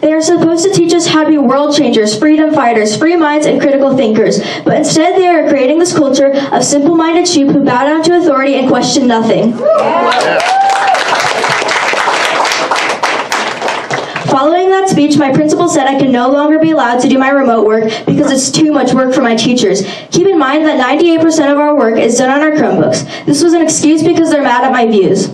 S14: They are supposed to teach us how to be world changers, freedom fighters, free minds, and critical thinkers, but instead they are creating this culture of simple-minded sheep who bow down to authority and question nothing. Following that speech, my principal said I could no longer be allowed to do my remote work because it's too much work for my teachers. Keep in mind that 98% of our work is done on our Chromebooks. This was an excuse because they're mad at my views.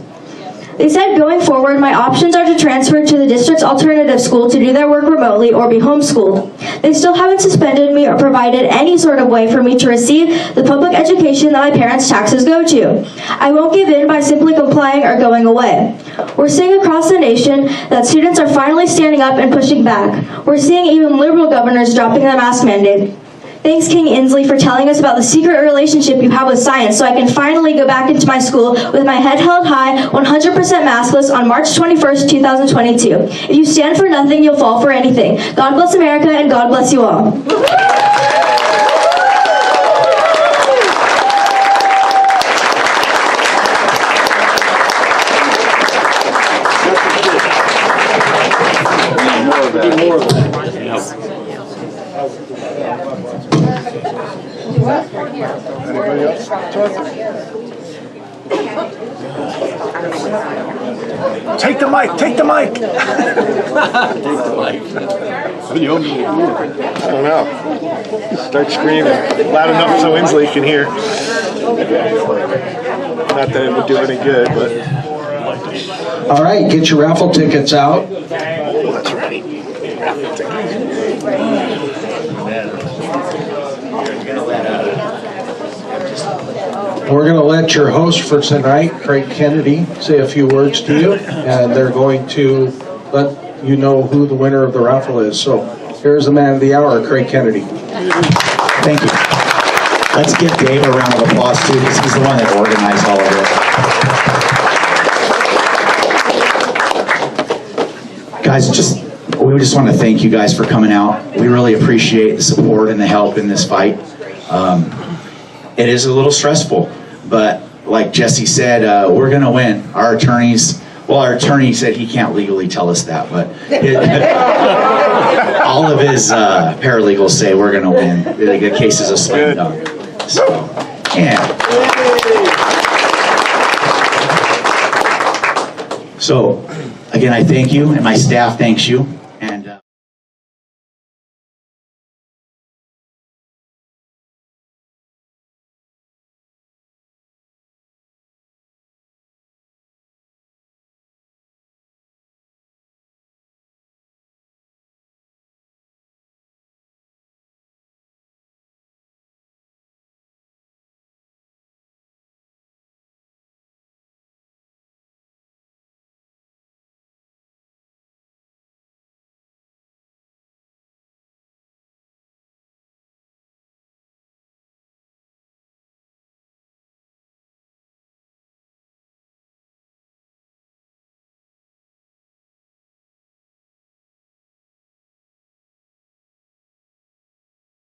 S14: They said going forward, my options are to transfer to the district's alternative school to do their work remotely or be homeschooled. They still haven't suspended me or provided any sort of way for me to receive the public education that my parents' taxes go to. I won't give in by simply complying or going away. We're seeing across the nation that students are finally standing up and pushing back. We're seeing even liberal governors dropping the mask mandate. Thanks, King Inslee, for telling us about the secret relationship you have with science so I can finally go back into my school with my head held high, 100% maskless on March 21st, 2022. If you stand for nothing, you'll fall for anything. God bless America, and God bless you all.
S7: Take the mic, take the mic. Take the mic. What do you want me to do? I don't know. Start screaming loud enough so Inslee can hear. Not that it would do any good, but.
S1: All right, get your raffle tickets out.
S7: Oh, that's right. Raffle tickets.
S1: We're going to let your host for tonight, Craig Kennedy, say a few words to you, and they're going to let you know who the winner of the raffle is. So here's the man of the hour, Craig Kennedy.
S5: Thank you. Let's give Dave a round of applause too, because he's the one that organized all of this. Guys, we just want to thank you guys for coming out. We really appreciate the support and the help in this fight. It is a little stressful, but like Jesse said, we're going to win. Our attorney said he can't legally tell us that, but all of his paralegals say we're going to win. The case is a slam dunk. So, yeah. So, again, I thank you, and my staff thanks you.